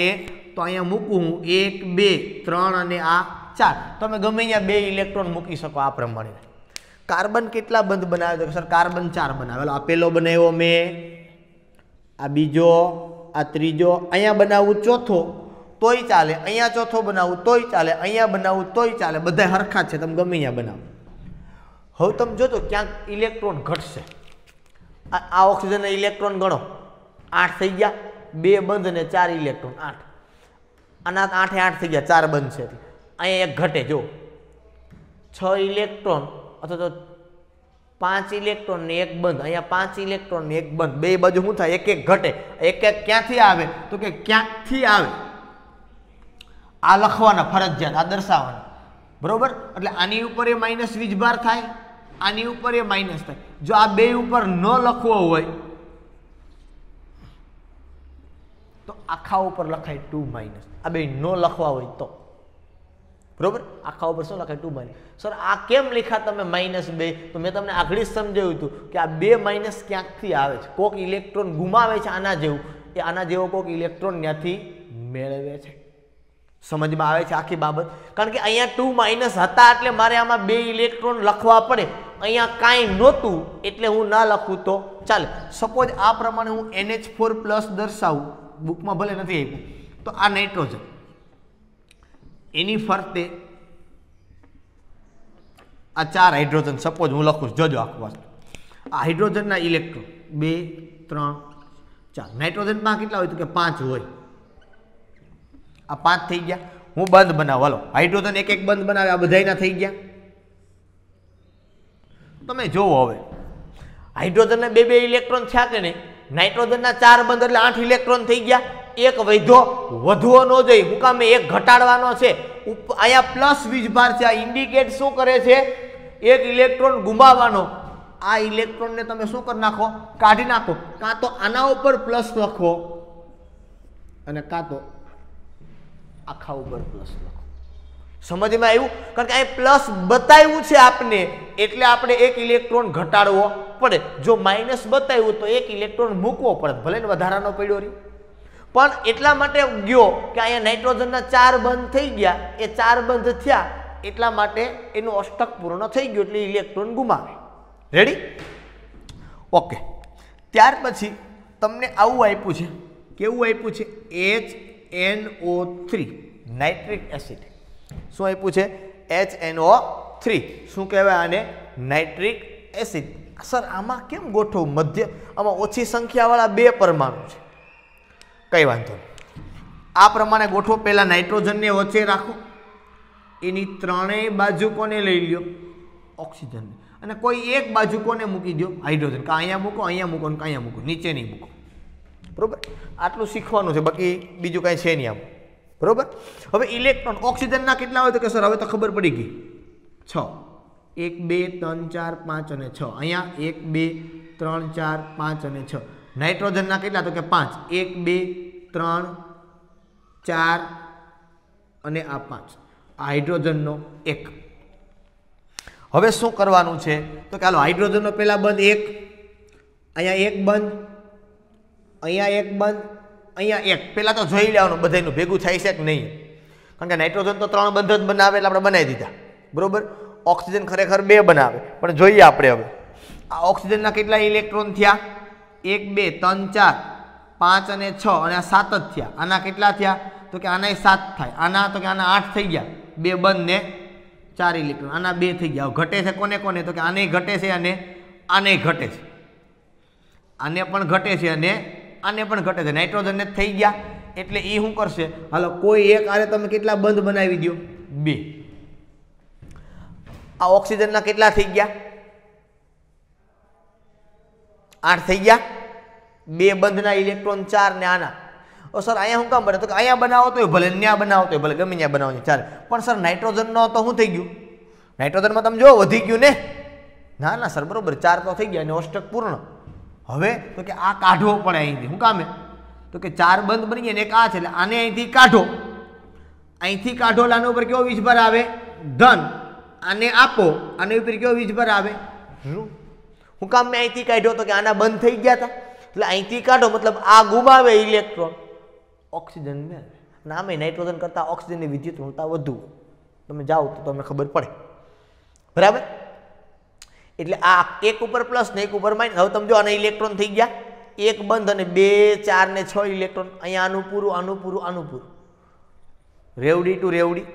તો અહીંયા મૂકું હું 1 2 3 અને આ 4. તમે ગમે ત્યાં 2 ઇલેક્ટ્રોન મૂકી શકો આ પ્રમાણે. કાર્બન કેટલા બંધ બનાવ્યો? તો સર કાર્બન 4 બનાવેલો. આ પહેલો બનાવ્યો મેં, આ બીજો, આ ત્રીજો. અહીંયા બનાવવું ચોથો તોય ચાલે, અહીંયા ચોથો બનાવવું તોય ચાલે, અહીંયા બનાવવું તોય ચાલે. બધા હરખા છે, તમે ગમે ત્યાં બનાવો. હવે તમે જોજો ક્યાંક ઇલેક્ટ્રોન ઘટશે. આ ઓક્સિજનના ઇલેક્ટ્રોન ગણો 8 થઈ ગયા. 2 બંધ અને 4 ઇલેક્ટ્રોન 8. આના 8 એ 8 થઈ ગયા, 4 બંધ છે. અહીંયા એક ઘટે. જો 6 ઇલેક્ટ્રોન અથવા તો 5 ઇલેક્ટ્રોન ને 1 બંધ. અહીંયા 5 ઇલેક્ટ્રોન ને 1 બંધ. બે બાજુ શું થાય? 1 1 ઘટે. 1 1 ક્યાંથી આવે? તો કે ક્યાંકથી આવે. આ લખવાના ફરજિયાત, આ દર્શાવવાના. બરોબર. એટલે આની ઉપર એ માઇનસ વીજભાર થાય, આની ઉપર એ માઇનસ થાય. જો આ બે ઉપર ન લખવો હોય તો આખા ઉપર લખાય 2-. આ બે ન લખવા હોય તો બરોબર. આખા ઉપર શું લખાય? 2-. સર આ કેમ લખ્યા તમે -2? તો મેં તમને આગળ સમજાવ્યું હતું કે આ 2- ક્યાંકથી આવે છે. કોક ઇલેક્ટ્રોન ગુમાવે છે આના જેવું, એ આના જેવો કોક ઇલેક્ટ્રોન ત્યાંથી મેળવે છે. સમજમાં આવે છે આખી બાબત? કારણ કે અહીંયા 2- હતા એટલે મારે આમાં 2 ઇલેક્ટ્રોન લખવા પડે. અહીંયા કાંઈ નહોતું એટલે હું ના લખું તો ચાલે. સપોઝ આ પ્રમાણે હું NH4+ દર્શાવું, બુકમાં ભલે નથી આપ્યું. તો આ નાઇટ્રોજન, એની ફરતે આ 4 હાઇડ્રોજન સપોઝ હું લખું. જોજો આખું વસ્તુ. આ હાઇડ્રોજનના ઇલેક્ટ્રોન 2 3 4. નાઇટ્રોજનમાં કેટલા હોય? તો કે 5 હોય. આ 5 થઈ ગયા. હું બંધ બનાવું. હાલો, હાઇડ્રોજન 1 1 બંધ બનાવે. આ બધાયના થઈ ગયા. તમે જોવો હવે હાઇડ્રોજનના 2 2 ઇલેક્ટ્રોન થયા કે નહીં? નાઇટ્રોજનના 4 બંધ એટલે 8 ઇલેક્ટ્રોન થઈ ગયા. એક વધો, વધવો ન જોઈએ. હું કામ? એક ઘટાડવાનો છે. અહીંયા પ્લસ વીજભાર છે. આ ઇન્ડિકેટ શું કરે છે? એક ઇલેક્ટ્રોન ગુમાવવાનો. આ ઇલેક્ટ્રોનને તમે શું કરી નાખો? કાઢી નાખો. કાં તો આના ઉપર પ્લસ લખો અને કાં તો આખા ઉપર પ્લસ લખો. સમજમાં આવ્યું? કારણ કે અહીં પ્લસ બતાવ્યું છે આપને એટલે આપણે એક ઇલેક્ટ્રોન ઘટાડવો પડે. જો માઇનસ બતાવ્યું તો એક ઇલેક્ટ્રોન મૂકવો પડે. ભલે ને વધારાનો પડ્યો રહી, પણ એટલા માટે ગયો કે અહીંયા નાઇટ્રોજનના 4 બંધ થઈ ગયા. એ 4 બંધ થયા એટલા માટે એનું અષ્ટક પૂર્ણ થઈ ગયું એટલે ઇલેક્ટ્રોન ગુમાવે. રેડી? ઓકે. ત્યાર પછી તમને આવું આપ્યું છે. કેવું આપ્યું છે? HNO3 nitric acid. શું આપ્યું છે? HNO3. શું કહેવાય આને? Nitric acid. સર આમાં કેમ ગોઠવું? મધ્ય આમાં ઓછી સંખ્યાવાળા 2 પરમાણુ છે. કઈ વાંધો નહીં. આ પ્રમાણે ગોઠવો। પહેલા નાઇટ્રોજનને વચ્ચે રાખો, એની ત્રણેય બાજુ કોને લઈ લ્યો? ઓક્સિજન, અને કોઈ એક બાજુ કોને મૂકી દો? હાઇડ્રોજન। કાં અહીંયા મૂકો, અહીંયા મૂકો, કાં અહીંયા મૂકો, નીચે નહીં મૂકો, બરોબર? આટલું શીખવાનું છે, બાકી બીજું કાંઈ છે નહીં આમ, બરોબર? હવે ઇલેક્ટ્રોન ઓક્સિજનના કેટલા હોય તો કે સર હવે તો ખબર પડી ગઈ, 6, 1 2 3 4 5 અને 6, અહીંયા 1 2 3 4 5 અને 6। નાઇટ્રોજનના કેટલા તો કે 5, 1 2 3 4 અને આ 5, આ હાઇડ્રોજનનો 1। હવે શું કરવાનું છે તો કે હાલો હાઇડ્રોજનનો પહેલા બંધ 1, અહીંયા 1 બંધ, અહીંયા 1 બંધ, અહીંયા 1। પહેલાં તો જોઈ લેવાનું બધાનું ભેગું થાય છે કે નહીં, કારણ કે નાઇટ્રોજન તો 3 બંધ જ બનાવે એટલે આપણે બનાવી દીધા, બરોબર? ઓક્સિજન ખરેખર 2 બનાવે, પણ જોઈએ આપણે હવે આ ઓક્સિજનના કેટલા ઇલેક્ટ્રોન થયા? 1 2 3 4 5 અને 6, અને આ 7 જ થયા। આના કેટલા થયા તો કે આના 7 થાય, આના તો કે આના 8 થઈ ગયા, 2 બંધ ને 4 ઇલેક્ટ્રોન, આના 2 થઈ ગયા। ઘટે છે કોને કોને તો કે આને ઘટે છે અને આને ઘટે છે, આને પણ ઘટે છે અને આને પણ ઘટે છે, નાઇટ્રોજનને થઈ ગયા। એટલે એ શું કરશે? હાલો કોઈ એક આરે તમે કેટલા બંધ બનાવી દો? 2। આ ઓક્સિજનના કેટલા થઈ ગયા? 8 થઈ ગયા, 2 બંધના ઇલેક્ટ્રોન 4 ને આના। ઓ સર અહીંયા શું કામ બને તો કે અહીંયા બનાવો તો ભલે, ત્યાં બનાવો તો ભલે, ગમે ત્યાં બનાવો ચાલે, પણ સર નાઇટ્રોજનનો તો શું થઈ ગયું? નાઇટ્રોજનમાં તમે જો વધી ગયું ને? ના ના સર બરોબર, 4 તો થઈ ગયા અને અષ્ટક પૂર્ણ। હવે તો કે આ કાઢવો પડે અહીંથી, શું કામે તો કે 4 બંધ બની ગયા ને એક આ છે, એટલે આને અહીંથી કાઢો, અહીંથી કાઢો એટલે આના ઉપર કેવો વીજભાર આવે? ધન। આને આપો, આને ઉપર કેવો વીજભાર આવે? હું કામ મેં અહીંથી કાઢ્યો તો કે આના બંધ થઈ ગયા હતા, એટલે અહીંથી કાઢો મતલબ આ ગુમાવે ઇલેક્ટ્રોન, ઓક્સિજન મેળવે। નામે નાઇટ્રોજન કરતાં ઓક્સિજનની વિદ્યુત ઋણતા વધુ, તમે જાઓ તો તમને ખબર પડે, બરાબર? એટલે આ એક ઉપર પ્લસ ને એક ઉપર માઇનસ। હવે તમે જો આના ઇલેક્ટ્રોન થઈ ગયા 1 બંધ અને 2 4 ને 6 ઇલેક્ટ્રોન, અહીંયા આનું પૂરું, આનું પૂરું, આનું પૂરું, રેવડી ટુ રેવડી।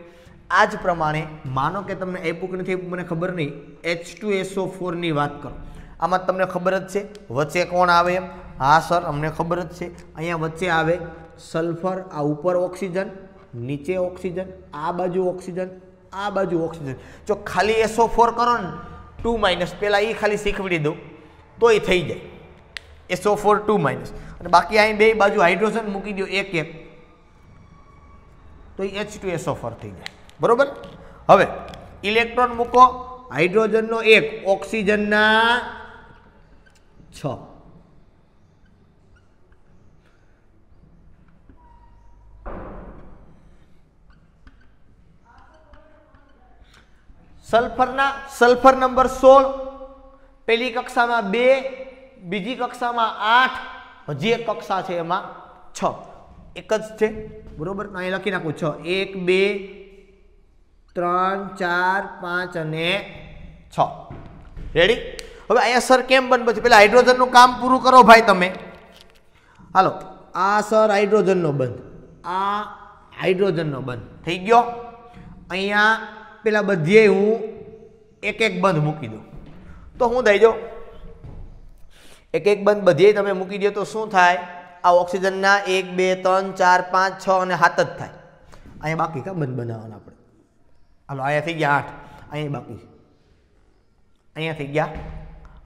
આ જ પ્રમાણે માનો કે તમને આપ્યું કે નથી મને ખબર નહીં, H2SO4 ની વાત કરો, આમાં તમને ખબર જ છે વચ્ચે કોણ આવે એમ? હા સર અમને ખબર જ છે, અહીંયા વચ્ચે આવે સલ્ફર, આ ઉપર ઓક્સિજન, નીચે ઓક્સિજન, આ બાજુ ઓક્સિજન, આ બાજુ ઓક્સિજન। જો ખાલી SO4 કરો ને 2- પહેલા એ ખાલી શીખવાડી દઉં તોય થઈ જાય, SO4 2-, અને બાકી અહીં બે બાજુ હાઇડ્રોજન મૂકી દો 1 1, તો એ H2SO4 થઈ જાય, બરોબર? હવે ઇલેક્ટ્રોન મૂકો, હાઇડ્રોજનનો 1, ઓક્સિજનના 6, સલ્ફર નંબર 16, પહેલી કક્ષામાં 2, બીજી કક્ષામાં 8, હજી એક કક્ષા છે એમાં 6, એક જ છે, બરોબર? અહીં લખી નાખું 6, 1 2 3 4 5 અને 6, રેડી? હવે અહીંયા સર કેમ બંધ પછી પેલા હાઇડ્રોજનનું કામ પૂરું કરો ભાઈ તમે, હાલો આ સર હાઇડ્રોજનનો બંધ, આ હાઇડ્રોજનનો બંધ થઈ ગયો। અહીંયા પેલા બધે હું 1 1 બંધ મૂકી દઉં તો શું થાય? જો 1 1 બંધ બધે તમે મૂકી દો તો શું થાય? આ ઓક્સિજનના 1 2 3 4 5 6 અને 7 જ થાય। અહીંયા બાકી કા બંધ બનાવવાના આપણે, હાલો અહીંયા થઈ ગયા 8, અહીંયા બાકી છે, અહીંયા થઈ ગયા,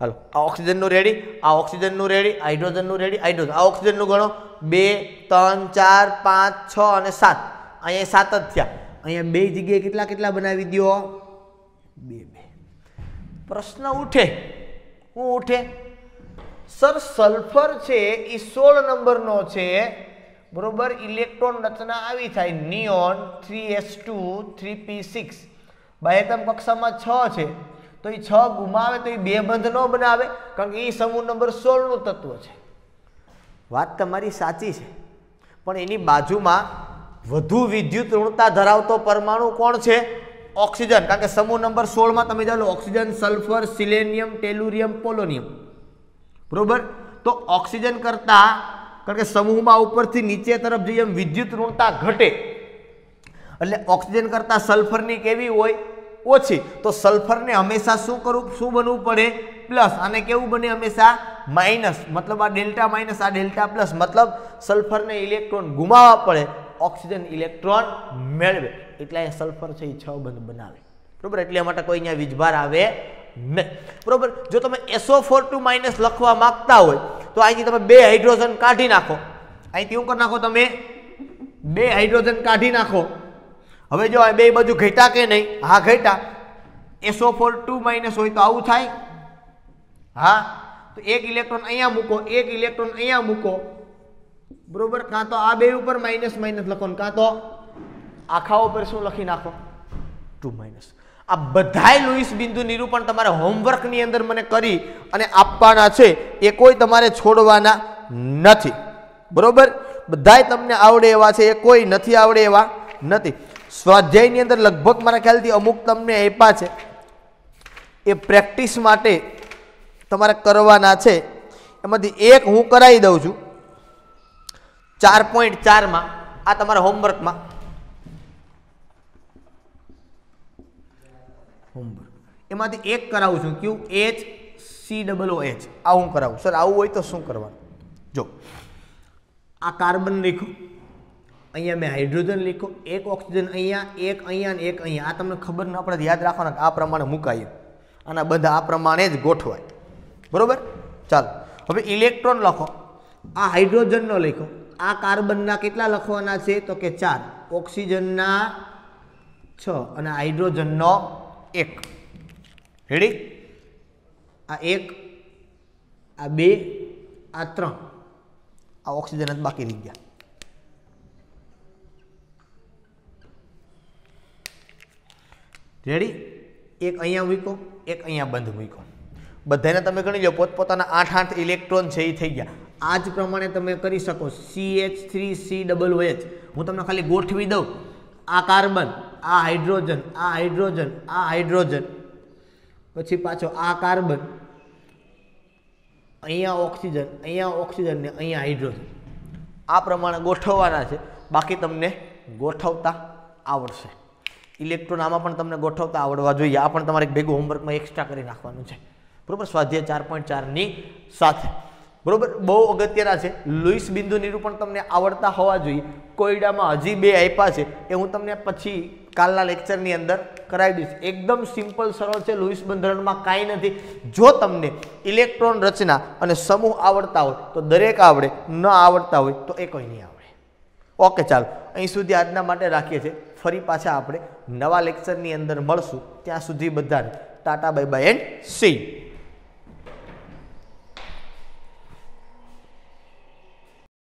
હાલો આ ઓક્સિજનનું રેડી, આ ઓક્સિજનનું રેડી, હાઇડ્રોજનનું રેડી, હાઇડ્રોજન, આ ઓક્સિજનનું ગણો 2 3 4 5 6 અને 7, અહીંયા 7 જ થયા। અહીંયા બે જગ્યાએ કેટલા કેટલા બનાવી દો? 2 2। પ્રશ્ન ઉઠે, શું ઉઠે? સર સલ્ફર છે એ 16 નંબરનો છે, બરોબર? ઇલેક્ટ્રોન રચના આવી થાય નિયોન 3s2 3p6, બાહ્યતમ કક્ષામાં 6 છે, તો એ 6 ગુમાવે તો એ 2 બંધ ન બનાવે, કારણ કે એ સમૂહ નંબર 16 નું તત્વ છે। વાત તમારી સાચી છે, પણ એની બાજુમાં વધુ વિદ્યુત ઋણતા ધરાવતો પરમાણુ કોણ છે? ઓક્સિજન, કારણ કે સમૂહ નંબર 16 માં તમે જાણો ઓક્સિજન, સલ્ફર, સિલેનિયમ, ટેલુરિયમ, પોલોનિયમ, બરોબર? તો ઓક્સિજન કરતા, કારણ કે સમૂહમાં ઉપરથી નીચે તરફ જઈએ એમ વિદ્યુત ઋણતા ઘટે, એટલે ઓક્સિજન કરતા સલ્ફરની કેવી હોય? ઓછી। તો સલ્ફરને હંમેશા શું બનવું પડે? પ્લસ। આને કેવું બને? હંમેશા માઇનસ, મતલબ આ ડેલ્ટા માઇનસ, આ ડેલ્ટા પ્લસ, મતલબ સલ્ફરને ઇલેક્ટ્રોન ગુમાવવા પડે, ઓક્સિજન ઇલેક્ટ્રોન મેળવે એટલે અહીં સલ્ફર છે એ 6 બંધ બનાવે બરોબર એટલા માટે કોઈ અહીંયા વીજભાર આવે નહીં બરોબર જો તમે SO42 માઇનસ લખવા માંગતા હોય તો અહીંથી તમે 2 હાઇડ્રોજન કાઢી નાખો અહીંથી શું કરી નાખો તમે 2 હાઇડ્રોજન કાઢી નાખો હવે જો આ બે બાજુ ઘટ્યા કે નહીં હા ઘટ્યા SO42 માઇનસ હોય તો આવું થાય હા તો એક ઇલેક્ટ્રોન અહીંયા મૂકો એક ઇલેક્ટ્રોન અહીંયા મૂકો બરોબર કાં તો આ બે ઉપર માઇનસ માઇનસ લખો કાં તો આખા ઉપર શું લખી નાખો 2 માઇનસ આ બધાય લુઈસ બિંદુ નિરૂપણ તમારે હોમવર્કની અંદર મને કરી અને આપવાના છે એ કોઈ તમારે છોડવાના નથી બરોબર બધાય તમને આવડે એવા છે એ કોઈ નથી આવડે એવા નથી સ્વાધ્યાયની અંદર લગભગ મારા ખ્યાલથી અમુક તમને આપ્યા છે એ પ્રેક્ટિસ માટે તમારે કરવાના છે એમાંથી એક હું કરાવી દઉં છું 4.4 માં આ તમારા હોમવર્કમાં એમાંથી એક કરાવું છું QHCOOH આ હું કરાવું સર આવું હોય તો શું કરવાનું જો આ કાર્બન લીખો અહીંયા મેં હાઇડ્રોજન લીખો એક ઓક્સિજન અહીંયા એક અહીંયા અને એક અહીંયા આ તમને ખબર ન પડે યાદ રાખવાના આ પ્રમાણે મુકાય અને બધા આ પ્રમાણે જ ગોઠવાય બરોબર ચાલો હવે ઇલેક્ટ્રોન લખો આ હાઇડ્રોજનનો લખો આ કાર્બનના કેટલા લખવાના છે તો કે 4 ઓક્સિજનના 6 અને હાઇડ્રોજનનો 1 રેડી આ 1 આ 2 આ 3 આ ઓક્સિજન જ બાકી રહી ગયા રેડી એક અહીંયા મૂકો એક અહીંયા બંધ મૂકો બધાને તમે ગણી લો પોતપોતાના 8 ઇલેક્ટ્રોન છે એ થઈ ગયા આ જ પ્રમાણે તમે કરી શકો CH3COOH હું તમને ખાલી ગોઠવી દઉં આ કાર્બન આ હાઇડ્રોજન આ હાઇડ્રોજન આ હાઇડ્રોજન પછી પાછો આ કાર્બન અહીંયા ઓક્સિજન ને અહીંયા હાઇડ્રોજન આ પ્રમાણે ગોઠવવાના છે બાકી તમને ગોઠવતા આવડશે ઇલેક્ટ્રોન આમાં પણ તમને ગોઠવતા આવડવા જોઈએ આ પણ તમારે ભેગું હોમવર્કમાં એક્સ્ટ્રા કરી નાખવાનું છે બરોબર સ્વાધ્યાય 4.4 ની સાથે બરોબર બહુ અગત્યના છે લુઈસ બિંદુ નિરૂપણ તમને આવડતા હોવા જોઈએ કોયડામાં હજી 2 આપ્યા છે એ હું તમને પછી કાલના લેક્ચરની અંદર કરાવી દઈશ એકદમ સિમ્પલ સરળ છે લુઈસ બંધારણમાં કાંઈ નથી જો તમને ઇલેક્ટ્રોન રચના અને સમૂહ આવડતા હોય તો દરેક આવડે ન આવડતા હોય તો એ કોઈ નહીં આવડે ઓકે ચાલો અહીં સુધી આજના માટે રાખીએ છીએ ફરી પાછા આપણે નવા લેક્ચરની અંદર મળશું ત્યાં સુધી બધાને Tata bye bye and C